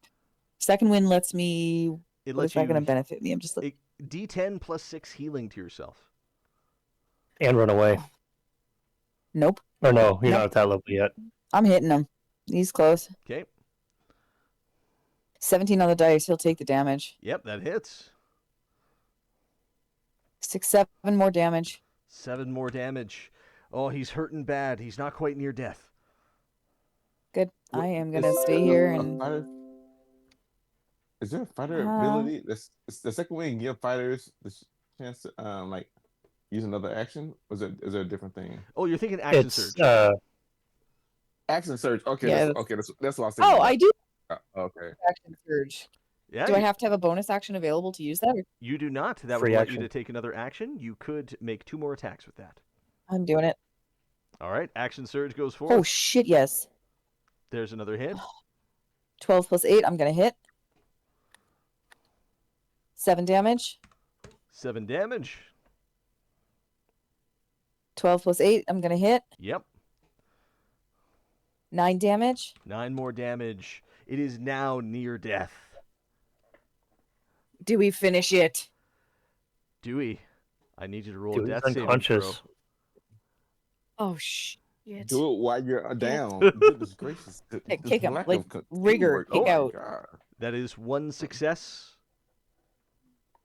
wind lets me. It What lets is that you going to benefit me? I'm just like, D10 plus 6 healing to yourself. And run away. nope. Or no, you're Nope. not at that level yet. I'm hitting him. He's close. Okay. 17 on the dice. He'll take the damage. Yep, that hits. 7 more damage. 7 more damage. Oh, he's hurting bad. He's not quite near death. Good. What- I am is gonna stay a- here a and. fighter- Is there a fighter Uh, ability? It's the second way you give fighters the chance to like use another action. Or is there a different thing? Oh, you're thinking action It's surge. Action surge. Okay, Yeah, that's what I was thinking Oh, about. I do Okay. action surge. Yeah, Do I have to have a bonus action available to use that? Or... you do not. That would Free let you action. to take another action. You could make 2 more attacks with that. I'm doing it. All right, action surge goes Oh forth. shit! Yes. There's another hit. 12 plus 8. I'm gonna hit. 7 damage. 7 damage. 12 plus 8. I'm gonna hit. Yep. 9 damage. 9 more damage. It is now near death. Do we finish it? Dewey, I need you to roll a Dewey's death saving throw. unconscious. Oh shit! Do it while you're down. Goodness gracious. Kick him, Lack like, of rigor, teamwork. kick Oh my out. God. That is 1 success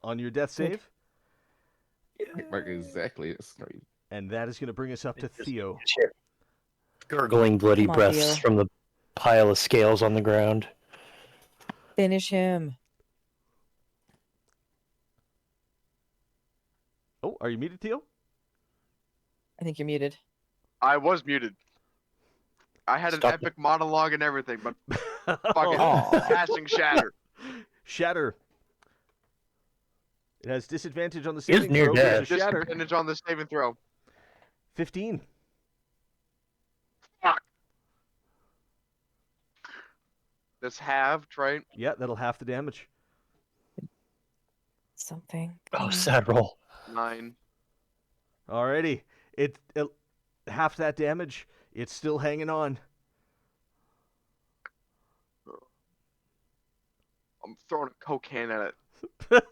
on your death Good. save. Like exactly. That's crazy. And that is going to bring us up to Theo. Gurgling bloody Come on, breaths Theo. from the pile of scales on the ground. Finish him. Oh, are you muted, Theo? I think you're muted. I was muted. I had an Stop epic monologue and everything, but fucking Aw. casting shatter. Shatter. It has disadvantage on the He is saving near throw. death. There's a shatter. Disadvantage on the saving throw. 15. Fuck. That's halved, right? Yeah, that'll half the damage. Something. Oh, sad roll. 9. Alrighty. It half that damage. It's still hanging on. I'm throwing a Coke can at it.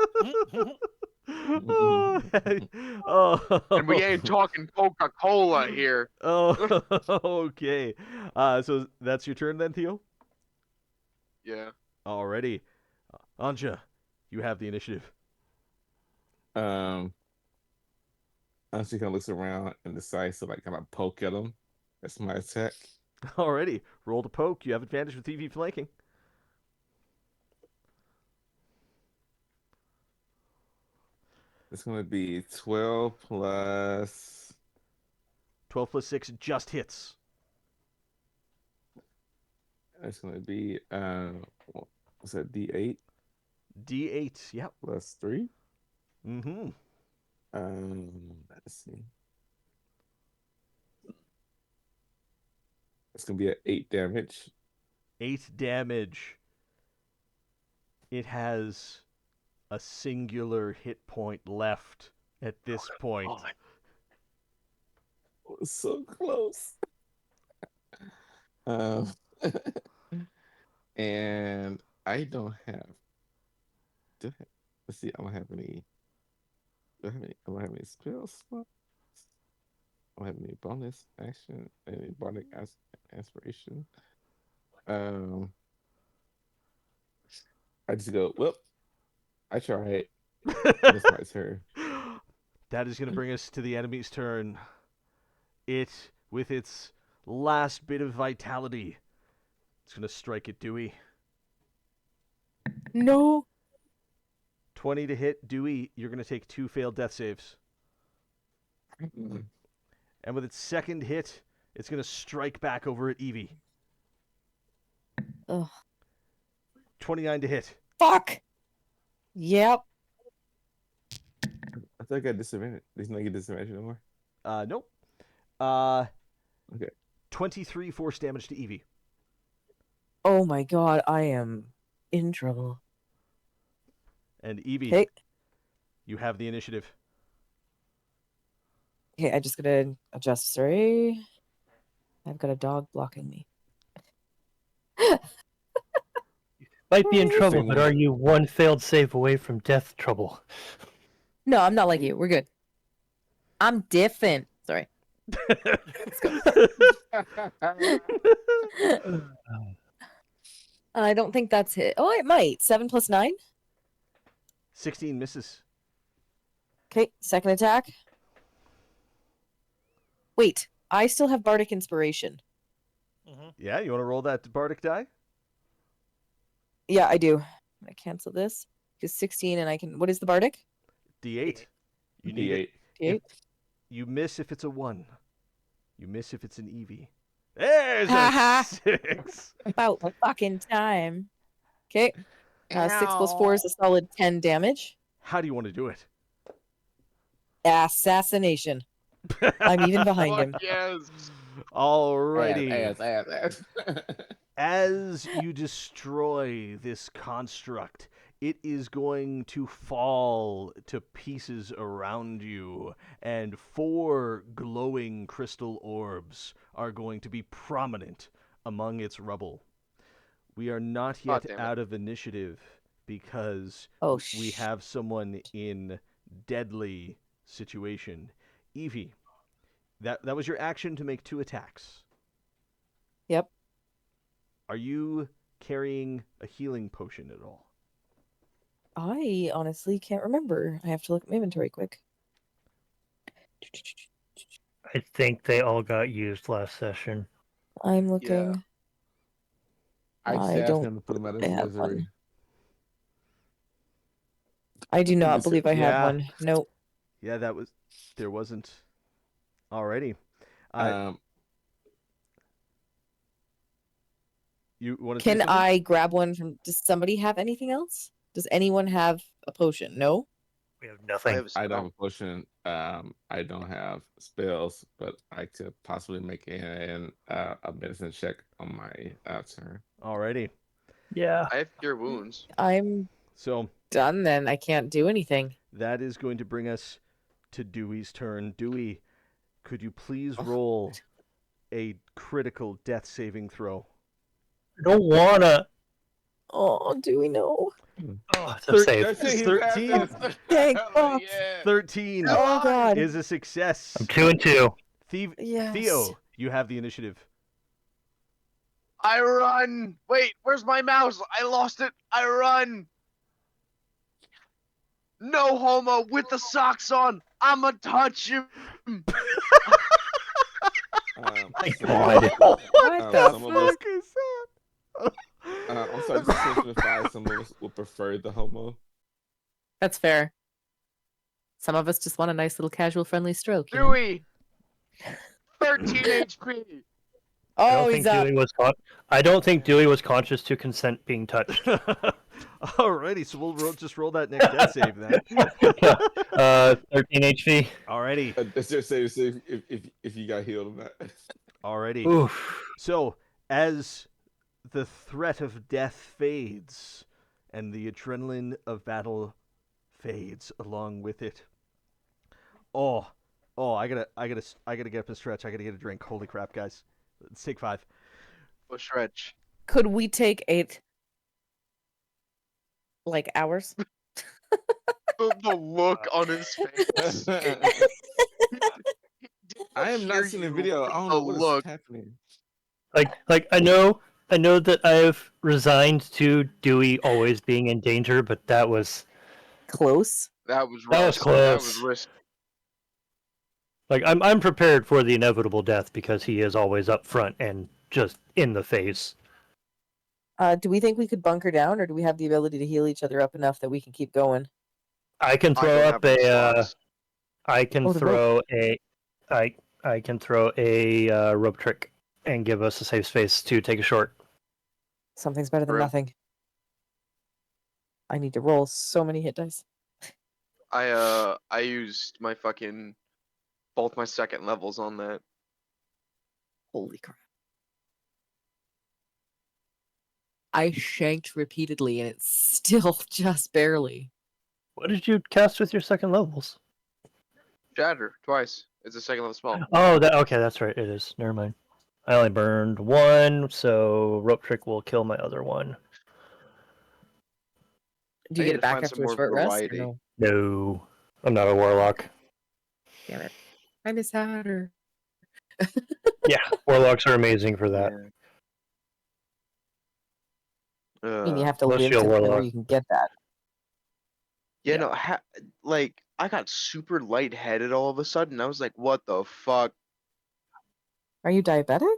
Oh, And we ain't talking Coca-Cola here. Oh, okay. So that's your turn then, Theo? Yeah. Alrighty. Anja, you have the initiative. I'm just gonna look around and decide to like kind of poke at him. That's my attack. Alrighty. Roll to poke. You have advantage with TV flanking. It's gonna be 12 plus 12 plus 6 just hits. it's gonna be what's that, D8 D8. Yep. plus 3? Mm-hmm. Let's see. It's gonna be at 8 damage. 8 damage. It has a singular hit point left at this point. Oh my- Oh, it's so close. Um, and I don't have. Let's see. I don't have any. Do I have any? I don't have any spell slots. I don't have any bonus action. Any bardic aspiration. I just go. Well, I tried. That's my turn. That is going to bring us to the enemy's turn. It, with its last bit of vitality, it's going to strike at Dewey. No. 20 to hit. Dewey, you're going to take 2 failed death saves. And with its second hit, it's going to strike back over at Evie. Ugh. 29 to hit. Fuck. Yep. I think I got disadvantage. There's no get disadvantage no more. Nope. Okay. 23 force damage to Evie. Oh my god, I am in trouble. And Evie, Okay. you have the initiative. Okay, I just gotta adjust. Sorry. I've got a dog blocking me. Might be in trouble, Same but one. are you one failed save away from death trouble? No, I'm not like you. We're good. I'm different. Sorry. I don't think that's it. Oh, it might. 7 plus 9. 16 misses. Okay, second attack. Wait, I still have Bardic Inspiration. Yeah, you want to roll that bardic die? Yeah, I do. I'm gonna cancel this. Because 16 and I can. What is the bardic? D8. You need it. D8. D8. You miss if it's a 1. You miss if it's an Eevee. There's a Haha. 6. About fucking time. Okay. 6 plus 4 is a solid 10 damage. How do you want to do it? Assassination. I'm even behind him. Fuck yes. Alrighty. Ass. As you destroy this construct, it is going to fall to pieces around you, and 4 glowing crystal orbs are going to be prominent among its rubble. We are not yet damn it. out of initiative because Oh, we have someone in deadly situation. Evie, that was your action to make 2 attacks. Yep. Are you carrying a healing potion at all? I honestly can't remember. I have to look at my inventory quick. I think they all got used last session. I'm looking. Yeah. I just I asked don't him to put him out of I his have one. misery. I do not Listen, believe I have yeah. one. Nope. Yeah, there wasn't. Alrighty. You want to say Can something? I grab one from? Does somebody have anything else? Does anyone have a potion? No. We have I nothing. have I don't have a potion. I don't have spells, but I could possibly make a medicine check on my turn. Alrighty. Yeah. I have cure wounds. I'm So done then. I can't do anything. that is going to bring us to Dewey's turn. Dewey, could you please roll a critical death saving throw? I don't wanna. Oh, do we know? Oh, it's a save. That's it, he's 13. at this. Thank Hell fuck. yeah. 13 Oh god. is a success. I'm 2 and 2. Yes. Theo, you have the initiative. I run. Wait, where's my mouse? I lost it. I run. No homo with the socks on. I'ma touch him. My So- God. What the some of us- fuck? is that? I'm sorry, just to specify, some of us would prefer the homo. That's fair. Some of us just want a nice little casual friendly stroke. You know? Dewey. 13 HP. Oh, he's up. I don't think Dewey was conscious to consent being touched. Alrighty, so we'll just roll that next death save then. 13 HP. Alrighty, That's just say if you got healed or not. alrighty. Oof. So, as the threat of death fades and the adrenaline of battle fades along with it. Oh, I gotta get up and stretch. I gotta get a drink. Holy crap, guys. Let's take 5. Oh, stretch. Could we take 8 hours? The look on his face. I am not seeing the video. I don't know what is happening. Like I know that I've resigned to Dewey always being in danger, but that was Close. That was That was risky. close. That was risky. like I'm prepared for the inevitable death because he is always up front and just in the face. Do we think we could bunker down, or do we have the ability to heal each other up enough that we can keep going? I can I throw don't up have any a slots. I can Oh, the throw a I can throw a rope trick and give us a safe space to take a short. Something's better than Grim. nothing. I need to roll so many hit dice. I used my both my second levels on that. Holy crap. I shanked repeatedly and it's still just barely. What did you cast with your second levels? Shatter twice. It's a second level spell. Oh, okay, that's right. It is. Never mind. I only burned 1, so rope trick will kill my other one. Do you I get need it to back find after some a more short rest? Or variety. no? No, I'm not a warlock. Damn it. I miss Hatter. Yeah, warlocks are amazing for that. I mean, you have to Unless live you're to a the point where warlock. you can get that. Yeah, Yeah. no, I got super lightheaded all of a sudden. I was like, what the fuck? Are you diabetic?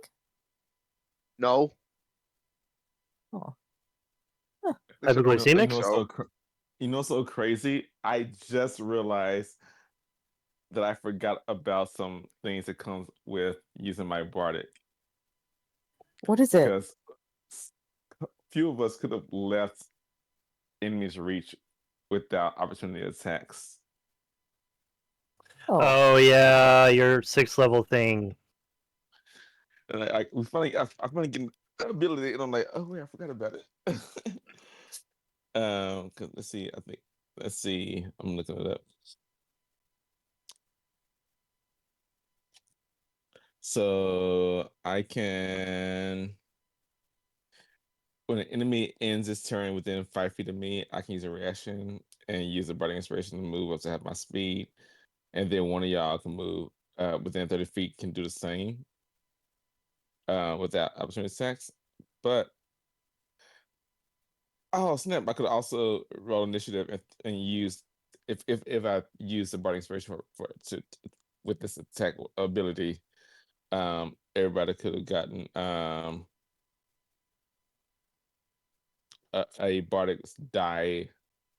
No. Oh. Hypoglycemic? You know what's so you know what's so crazy? I just realized that I forgot about some things that comes with using my bardic What is it? because few of us could have left enemies' reach without opportunity attacks. Oh, Oh yeah, your 6th level thing. And we finally, I finally get that ability, and I'm like, oh wait, I forgot about it. 'Cause let's see, let's see, I'm looking it up. So I can, when an enemy ends its turn within 5 feet of me, I can use a reaction and use a bardic inspiration to move up to half my speed, and then one of y'all can move within 30 feet can do the same without opportunity attacks. But oh snap! I could also roll initiative and use if I use the bardic inspiration with this attack ability, everybody could have gotten a bardic die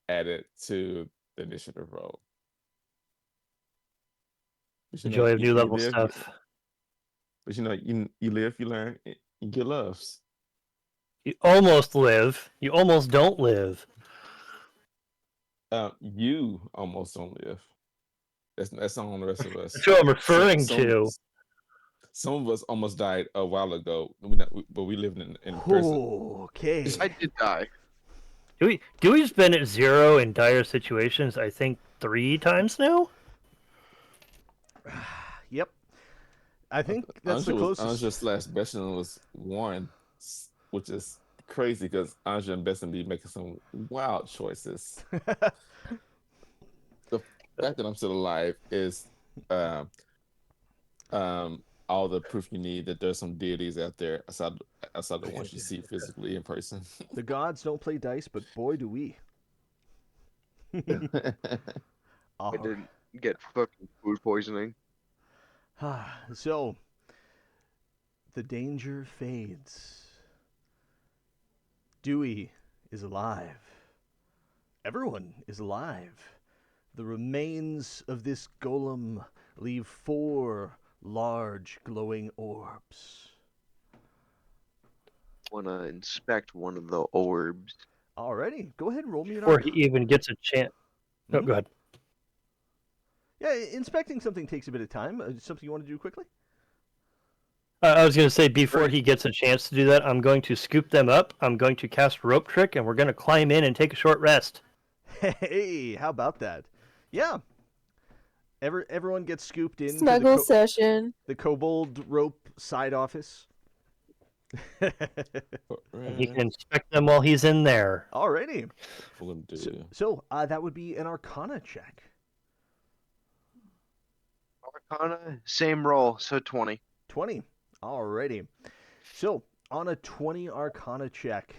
added to the initiative roll. But The joy of new level live, stuff. but you live, you learn, you get loves. You almost live. You almost don't live. You almost don't live. That's not on the rest of us. That's what I'm referring Some to. some of us almost died a while ago. But we lived in person. Okay. I did die. Dewey's been at 0 in dire situations, I think, 3 times now? Yep. I think that's the Anja closest. slash Besson was 1, which is crazy because Anja and Besson be making some wild choices. The fact that I'm still alive is all the proof you need that there's some deities out there outside the ones you see physically in person. The gods don't play dice, but boy, do we. I didn't get fucking food poisoning. So, the danger fades. Dewey is alive. Everyone is alive. The remains of this golem leave 4 large glowing orbs. Wanna inspect one of the orbs. Alrighty, go ahead and roll me an Before he arcana. even gets a chance. Oh, Mhm. go ahead. Yeah, inspecting something takes a bit of time. Something you want to do quickly? I was going to say, before he gets a chance to do that, I'm going to scoop them up. I'm going to cast Rope Trick, and we're going to climb in and take a short rest. Hey, how about that? Yeah. Everyone gets scooped into snuggle session. the kobold rope side office. And he can inspect them while he's in there. Alrighty. We're gonna do. So that would be an arcana check. Arcana, same roll, so 20. 20. Alrighty. So, on a 20 arcana check,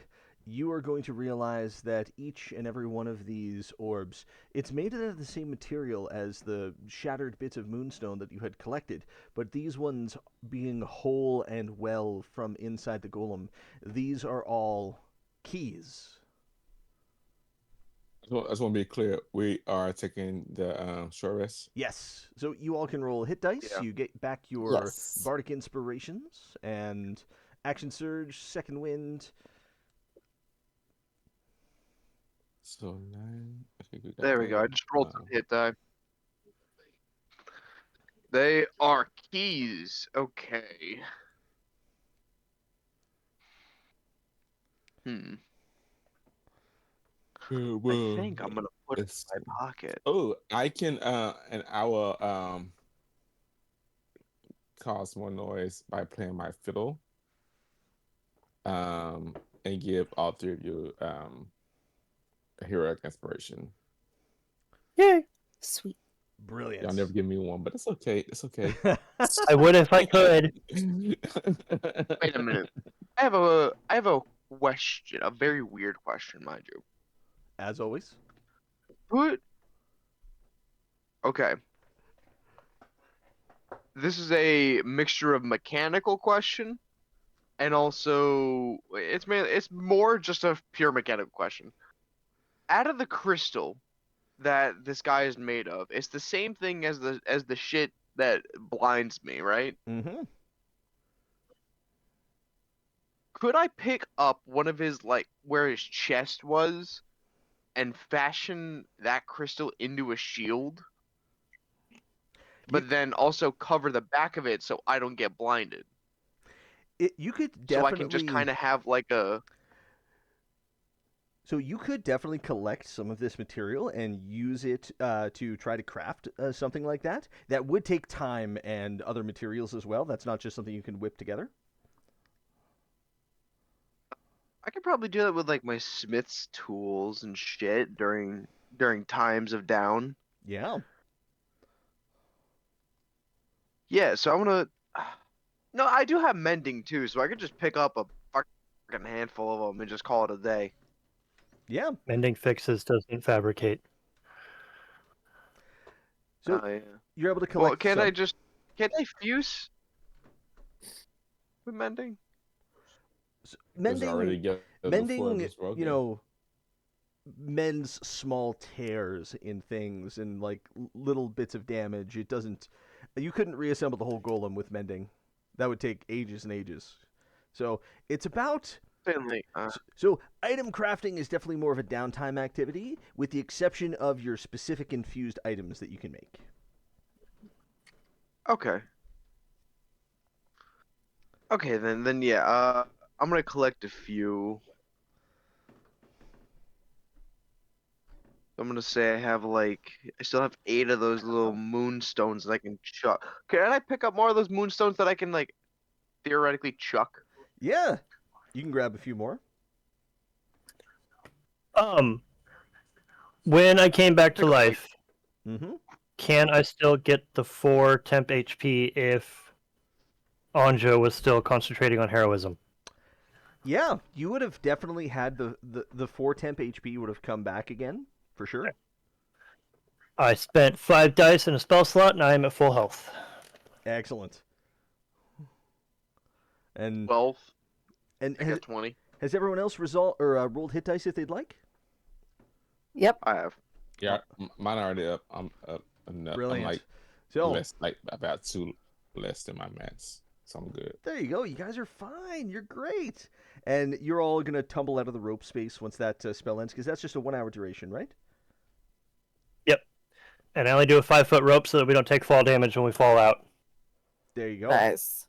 you are going to realize that each and every one of these orbs, it's made out of the same material as the shattered bits of Moonstone that you had collected, but these ones being whole and well from inside the golem, these are all keys. I just want to be clear. We are taking the short rest. Yes. So you all can roll hit dice. Yeah. You get back your Yes. bardic inspirations and action surge, second wind. So 9. Okay, we got There we go. I that. just rolled some hit die. They are keys. Okay. I think I'm gonna put it Let's in see. my pocket. Oh, I can and I will cause more noise by playing my fiddle. And give all 3 of you a heroic inspiration. Yay! Sweet. Brilliant. Y'all never give me one, but it's okay. It's okay. I would if I could. Wait a minute. I have a question, a very weird question, mind you. As always. Okay. This is a mixture of mechanical question And also, it's more just a pure mechanical question. Out of the crystal that this guy is made of, it's the same thing as the shit that blinds me, right? Mm-hmm. Could I pick up one of his, like, where his chest was and fashion that crystal into a shield? But then also cover the back of it so I don't get blinded. You could So I can just definitely. kind of have like a. So you could definitely collect some of this material and use it to try to craft something like that. That would take time and other materials as well. That's not just something you can whip together. I could probably do that with like my smith's tools and shit during times of down. Yeah. Yeah, so I'm gonna. No, I do have mending too, so I could just pick up a fucking handful of them and just call it a day. Yeah. Mending fixes doesn't fabricate. So Oh yeah. you're able to Well, collect can I some. just can I fuse with mending? Because I already Mending, get before it mending, was you broken. know, mends small tears in things and like little bits of damage. It doesn't. You couldn't reassemble the whole golem with mending. That would take ages and ages. So it's about. Finley. So item crafting is definitely more of a downtime activity, with the exception of your specific infused items that you can make. Okay. Okay, then yeah. I'm gonna collect a few. I'm gonna say I still have 8 of those little moonstones that I can chuck. Can I pick up more of those moonstones that I can like theoretically chuck? Yeah, you can grab a few more. Um, when I came back to Pick up like life, Mm-hmm. can I still get the 4 temp HP if Anjo was still concentrating on heroism? Yeah, you would have definitely had the 4 temp HP would have come back again, for sure. I spent 5 dice in a spell slot, and I am at full health. Excellent. And 12. and I got 20. has everyone else rolled hit dice if they'd like? Yep. I have. Yeah, mine already up. I'm up enough. I'm Brilliant. like So less, like about 2 less than my max, so I'm good. there you go. You guys are fine. You're great. And you're all gonna tumble out of the rope space once that spell ends, because that's just a 1 hour duration, right? Yep. And I only do a 5-foot rope so that we don't take fall damage when we fall out. There you go. Nice.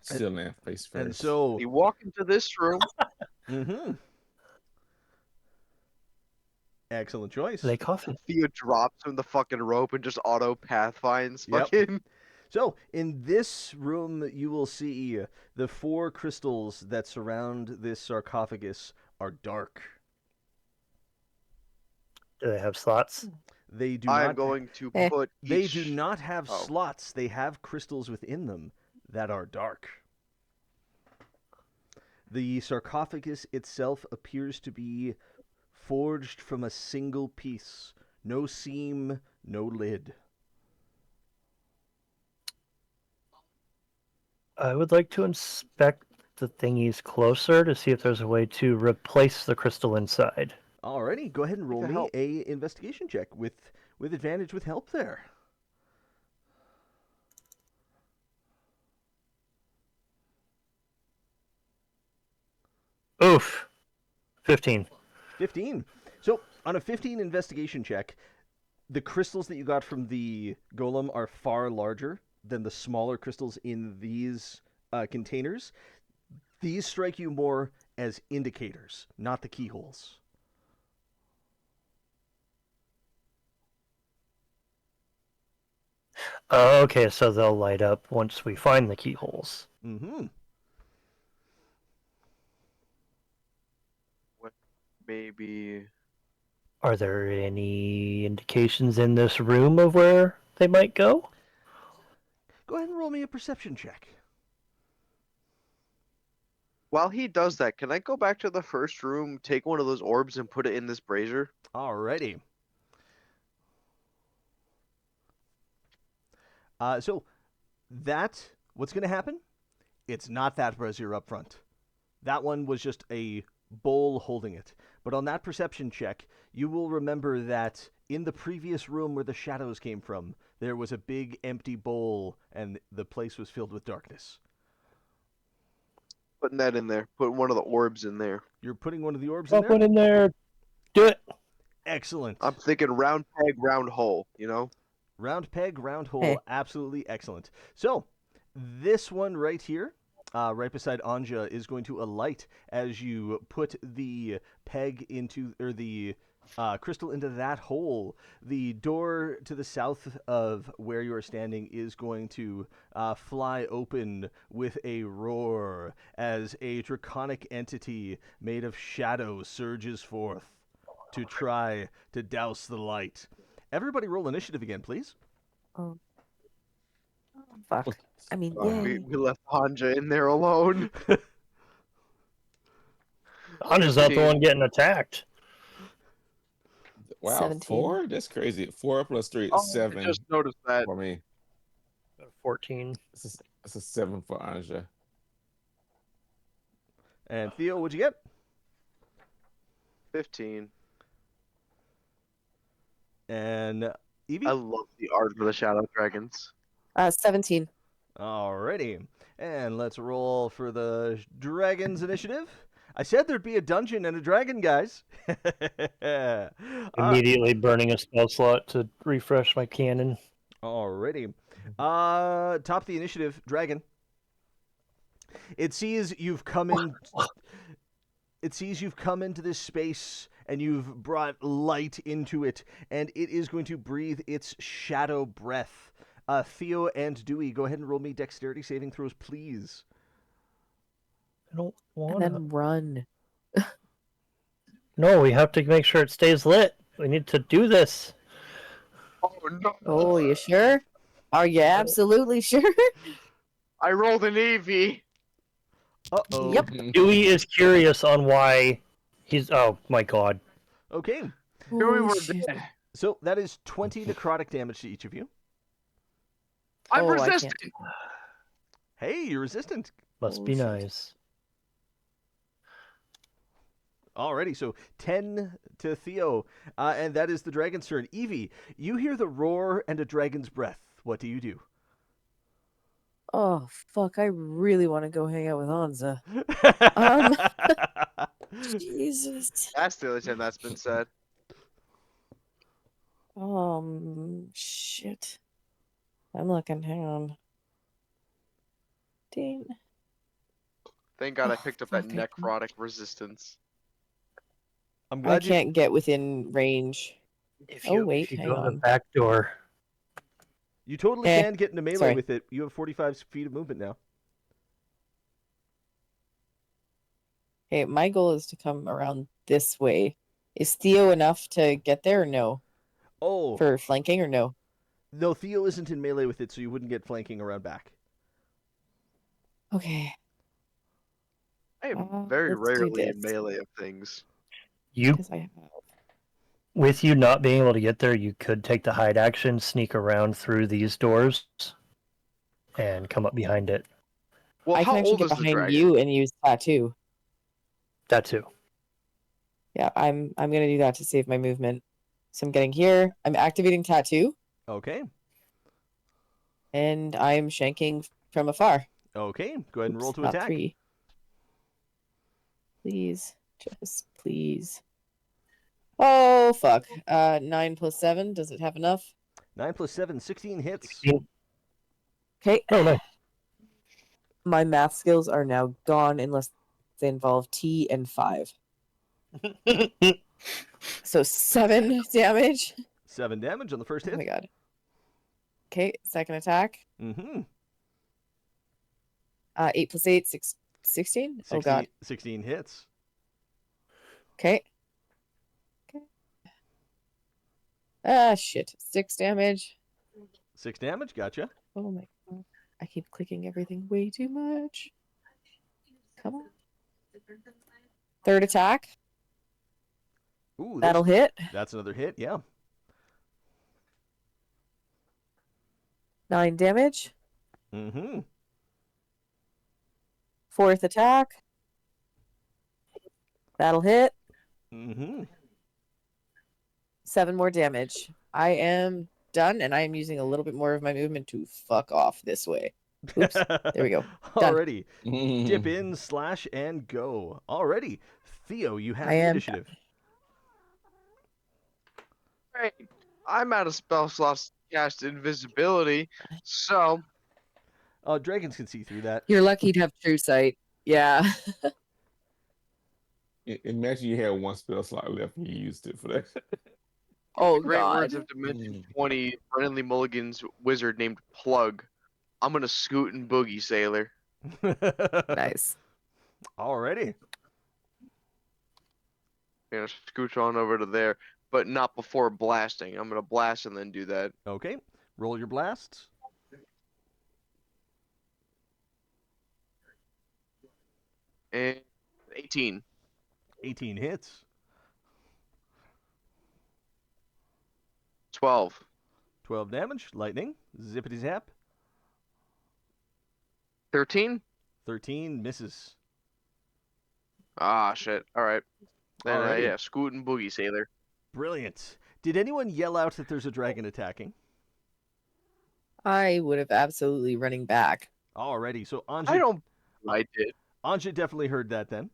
Still in face first. And so, You walk into this room. mm-hmm. Excellent choice. They coffin. Theo drops from the fucking rope and just auto pathfinds Yep. fucking. So, in this room, you will see the 4 crystals that surround this sarcophagus are dark. Do they have slots? They do I am not. going to Eh. put They each. do not have Oh. slots. They have crystals within them that are dark. The sarcophagus itself appears to be forged from a single piece. No seam, no lid. I would like to inspect the thingies closer to see if there's a way to replace the crystal inside. Alrighty, go ahead and roll to me help. a investigation check with advantage with help there. Oof. 15. 15. So, on a 15 investigation check, the crystals that you got from the golem are far larger than the smaller crystals in these containers. These strike you more as indicators, not the keyholes. Okay, so they'll light up once we find the keyholes. Mm-hmm. Maybe. Are there any indications in this room of where they might go? Go ahead and roll me a perception check. While he does that, can I go back to the first room, take one of those orbs, and put it in this brazier? Alrighty. So, what's going to happen? It's not that brazier up front. That one was just a bowl holding it. But on that perception check, you will remember that in the previous room where the shadows came from, there was a big empty bowl and the place was filled with darkness. Putting that in there. Putting one of the orbs in there. You're putting one of the orbs in Drop there? one in there. Do it. Excellent. I'm thinking round peg, round hole, you know? Round peg, round hole. Hey. Absolutely excellent. So, this one right here, right beside Anja, is going to alight as you put the peg into, or the crystal into that hole. The door to the south of where you are standing is going to fly open with a roar as a draconic entity made of shadow surges forth to try to douse the light. Everybody roll initiative again, please. Oh. Fuck. I mean, Fine. yay. We left Hanja in there alone. I'm just not the 15. one getting attacked. Wow, 17. 4? That's crazy. 4 plus 3 is Oh, 7 I just noticed that. for me. 14. It's a 7 for Anja. And Theo, what'd you get? 15. And Evie? I love the art for the Shadow Dragons. 17. Alrighty. And let's roll for the Dragons Initiative. I said there'd be a dungeon and a dragon, guys. Immediately burning a spell slot to refresh my cannon. Alrighty. Top the initiative, dragon. It sees you've come in. It sees you've come into this space and you've brought light into it, and it is going to breathe its shadow breath. Theo and Dewey, go ahead and roll me dexterity saving throws, please. I don't want And to. then run. No, we have to make sure it stays lit. We need to do this. Oh no! Oh, you sure? Are you absolutely sure? I rolled an Eevee. Uh-oh. Yep. Dewey is curious on why he's. Oh my god. Okay. Here we Oh, were shit. dead. So that is 20 necrotic damage to each of you. I'm Oh, I can't resistant. do that. Hey, you're resistant. Must Oh, be shit. nice. Alrighty, so 10 to Theo, and that is the dragon's turn. Evie, you hear the roar and a dragon's breath. What do you do? Oh, fuck. I really want to go hang out with Anza. Jesus. That's the only time that's been said. Shit. I'm looking. Hang on. Dang. Thank God I Oh, picked up that fuck, I can't- necrotic resistance. I'm I glad you. can't get within range. If Oh, you, wait, if you hang go to the on. back door. You totally Eh, can get into melee sorry. with it. You have 45 feet of movement now. Okay, my goal is to come around this way. Is Theo enough to get there or no? Oh, For flanking or no? no, Theo isn't in melee with it, so you wouldn't get flanking around back. Okay. I am very let's do rarely in this. melee of things. You, Because I have. with you not being able to get there, you could take the hide action, sneak around through these doors, and come up behind it. Well, I how can actually old get is the behind dragon? you and use tattoo. That too. Yeah, I'm gonna do that to save my movement. So I'm getting here. I'm activating tattoo, Okay. and I'm shanking from afar. Okay. Go ahead and roll Oops, to not attack. 3. Please, just please. Oh fuck. 9 plus 7. Does it have enough? 9 plus 7, 16 hits. Okay. Oh, nice. My math skills are now gone unless they involve T and 5. So 7 damage. 7 damage on the first Oh my hit. god. Okay, second attack. Mm-hmm. 8 plus 8, 16? Oh god. 16 hits. Okay. Ah, shit. 6 damage. 6 damage, gotcha. Oh my god. I keep clicking everything way too much. Come on. Third attack. Ooh, That'll hit. that's another hit, yeah. 9 damage. Mm-hmm. Fourth attack. That'll hit. Mm-hmm. 7 more damage. I am done, and I am using a little bit more of my movement to fuck off this way. Oops. There we go. Done. Alrighty. Dip in, slash, and go. Alrighty. Theo, you have I the am initiative. Great. I'm out of spell slots to cast invisibility, so Dragons can see through that. You're lucky to have true sight. Yeah. Imagine you had one spell slot left and you used it for that. Oh the great words god. of Dimension 20, Brandley Mulligan's wizard named Plug. I'm gonna scoot and boogie, sailor. Nice. Alrighty. Scooch on over to there, but not before blasting. I'm gonna blast and then do that. Okay. Roll your blasts. And 18. 18 hits. 12. 12 damage. Lightning. Zippity zap. 13? 13 misses. Ah, shit. Alright. Then, Alrighty. yeah, scoot and boogie, sailor. Brilliant. Did anyone yell out that there's a dragon attacking? I would have absolutely running back. Alrighty. So I Anja, don't. I did. Anja definitely heard that then.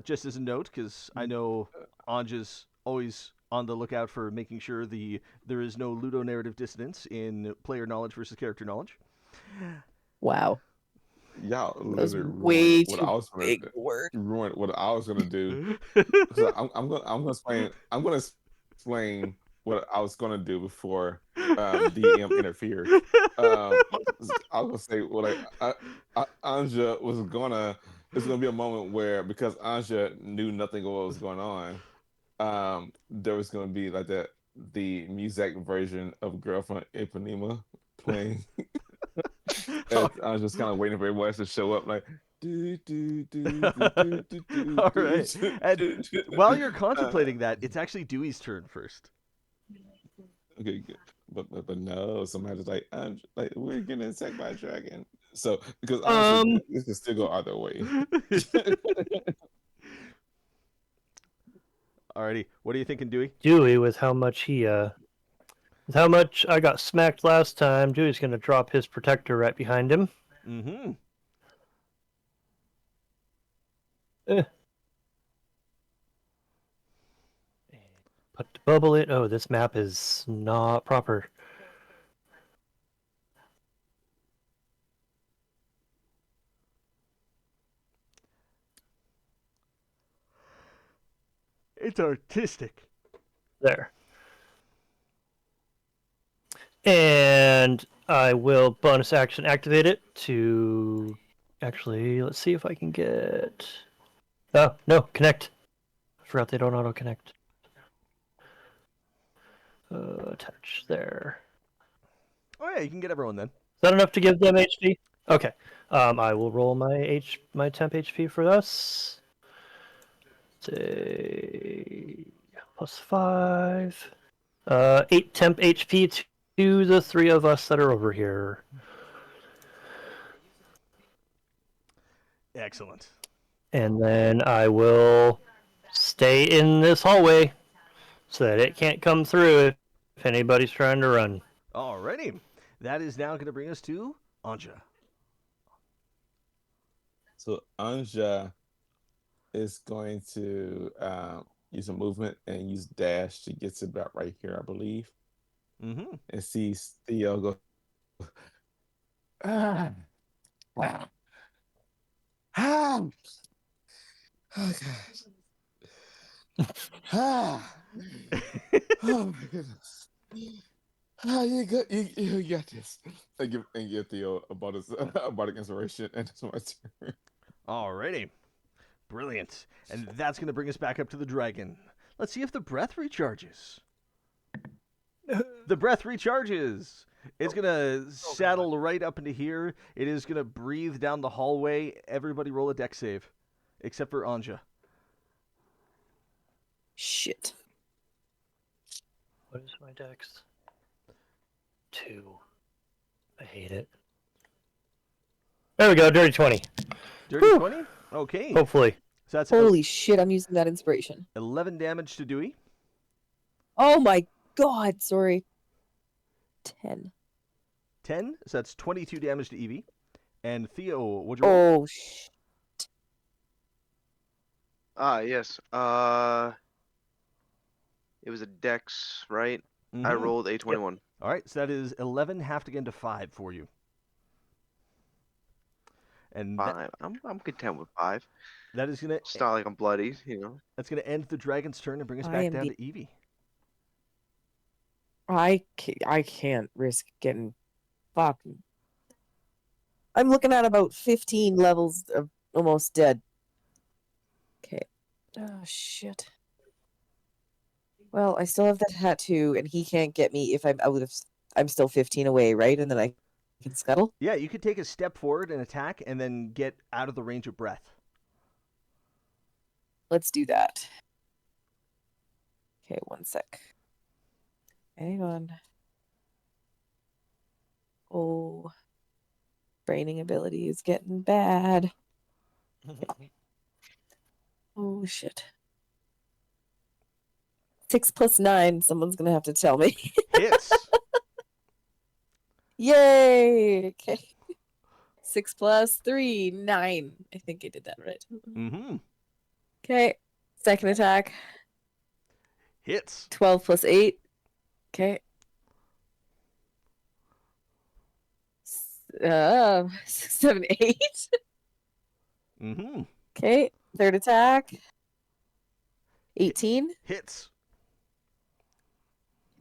Just as a note, because I know Anja's always on the lookout for making sure there is no ludonarrative dissonance in player knowledge versus character knowledge. Wow. Y'all That was literally ruined way what too I was gonna big a word. ruined what I was gonna do. So I'm gonna explain what I was gonna do before DM interfered. I was gonna say, well, like Anja was gonna. There's gonna be a moment where, because Anja knew nothing of what was going on, there was gonna be like the music version of Girl from Ipanema playing. And I was just kind of waiting for everyone else to show up, like. All right. And while you're Uh, contemplating that, it's actually Dewey's turn first. Okay, good. But no, somebody's like, I'm like, we're getting attacked by a dragon. So because honestly, this can still go either way. Alrighty. What are you thinking, Dewey? Dewey, with how much I got smacked last time, Dewey's gonna drop his protector right behind him. Mm-hmm. Put to bubble it. Oh, this map is not proper. It's artistic. There. And I will bonus action activate it to... Actually, let's see if I can get... Oh, no, connect. I forgot they don't auto-connect. Attach there. Oh yeah, you can get everyone then. Is that enough to give them HP? Okay. I will roll my temp HP for this. Say +5. 8 temp HP to the 3 of us that are over here. Excellent. And then I will stay in this hallway so that it can't come through if anybody's trying to run. Alrighty. That is now going to bring us to Anja. So Anja is going to use a movement and use dash to get to about right here, I believe. Mm-hmm. And sees Theo go. Ah, ah, ah. Oh gosh. Ah. Oh my goodness. Ah, you got this. And give Theo a bardic inspiration, and it's my turn. Alrighty. Brilliant. And that's going to bring us back up to the dragon. Let's see if the breath recharges. The breath recharges. It's going to saddle right up into here. It is going to breathe down the hallway. Everybody roll a dex save, except for Anja. Shit. What is my dex? 2. I hate it. There we go, dirty 20. Dirty Whew. 20? Okay. Hopefully. So that's Holy shit, I'm using that inspiration. 11 damage to Dewey. Oh my god, sorry. 10. 10, so that's 22 damage to Evie. And Theo, what'd you roll? Oh, shit. Yes. It was a dex, right? I Mhm. rolled a 21. All right, so that is 11 halved again to 5 for you. And Five. I'm content with 5. that is gonna It's not like I'm bloody, that's gonna end the dragon's turn and bring us I back am down be- to Evie. I can't risk getting fucked. I'm looking at about 15 levels of almost dead. Okay. Oh, shit. Well, I still have that tattoo, and he can't get me if I'm out of. I'm still 15 away, right? And then I can scuttle. Yeah, you could take a step forward and attack, and then get out of the range of breath. Let's do that. Okay, one sec. Hang on. Oh, braining ability is getting bad. Oh shit. 6 plus 9. Someone's gonna have to tell me. Hits. Yay! Okay. 6 plus 3, 9. I think I did that right. Mm-hmm. Okay. Second attack. Hits. 12 plus 8. Okay. 6, 7, 8. Mm-hmm. Okay. Third attack. 18. Hits.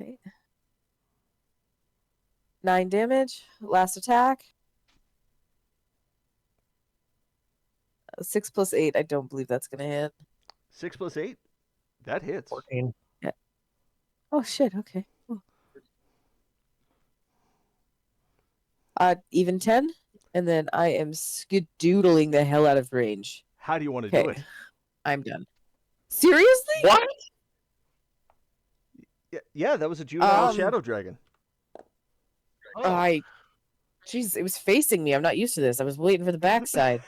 Okay. 9 damage. Last attack. 6 plus 8. I don't believe that's gonna hit. 6 plus 8. That hits. 14. Oh shit. Okay. Cool. Even 10, and then I am skedoodling the hell out of range. How do you want to do Okay. it? I'm done. Seriously? What? Yeah, that was a juvenile Um, shadow dragon. Jeez, it was facing me. I'm not used to this. I was waiting for the backside.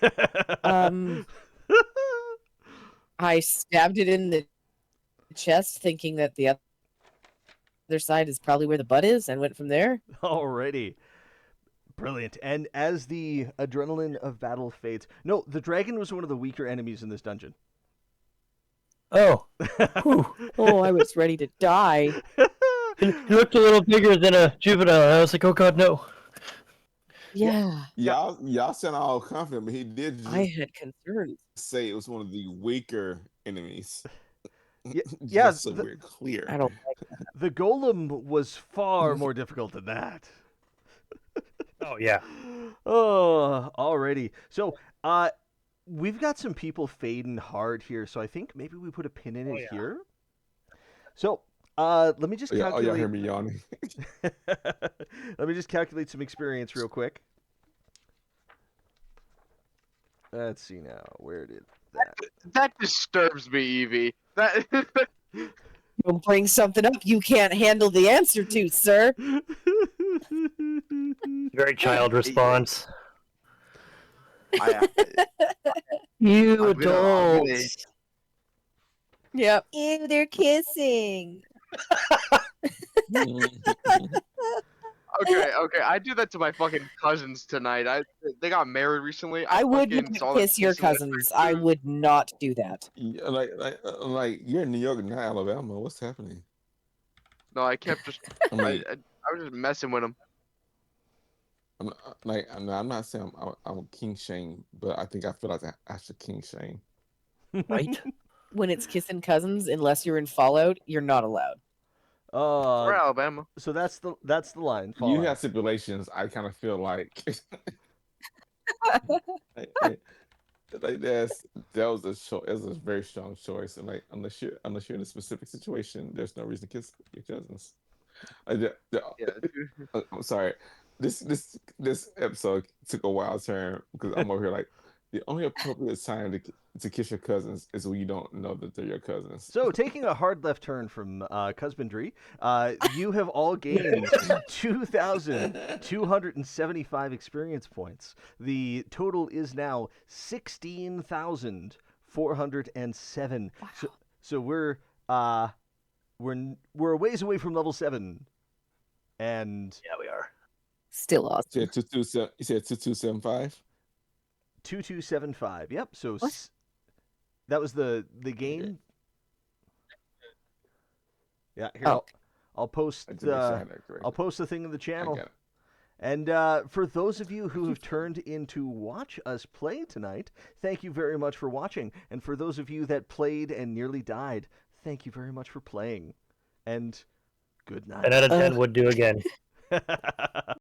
I stabbed it in the chest, thinking that the other side is probably where the butt is, and went from there. Alrighty. Brilliant. And as the adrenaline of battle fades, no, the dragon was one of the weaker enemies in this dungeon. Oh. Whew. Oh, I was ready to die. He looked a little bigger than a juvenile. I was like, oh god, no. Yeah, Y'all sound all confident, but he did just I had concerns. say it was one of the weaker enemies. Yeah, Just so we're clear. I don't like that. The golem was far more difficult than that. Oh, yeah. Oh, alrighty. So, we've got some people fading hard here, so I think maybe we put a pin in it yeah. here. So, let me just Oh, y'all calculate. hear me yawning? Let me just calculate some experience real quick. Let's see now. Where did that? That disturbs me, Evie. That You'll bring something up you can't handle the answer to, sir. Very child response. I, You I'm gonna- adults. Yep. Ew, they're kissing. okay. I do that to my fucking cousins tonight. They got married recently. I would fucking not saw them kiss your kissing at cousins. I would not do that. Yeah, like you're in New York, not Alabama. What's happening? No, I kept just. I mean, I was just messing with them. I'm not saying I'm King Shane, but I think I feel like I should King Shane. Right? When it's kissing cousins, unless you're in Fallout, you're not allowed. We're Alabama. So that's the line. You Fallout. have stipulations. I kind of feel like like that was a very strong choice, and like unless you're in a specific situation, there's no reason to kiss your cousins. I'm sorry. This episode took a wild turn because I'm over here like The only appropriate time to kiss your cousins is when you don't know that they're your cousins. So, taking a hard left turn from Cusbandry, you have all gained 2,275 experience points. The total is now 16,407. Wow. So we're a ways away from level 7, and Yeah, we are. Still awesome. You said 2275? 2275. Yep. So What? that was the game. Yeah. Here, Oh. I'll post I just make sure I had that I'll correct. post the thing in the I channel. got it. And for those of you who have turned in to watch us play tonight, thank you very much for watching. And for those of you that played and nearly died, thank you very much for playing. And good night. 10 out of 10 would do again.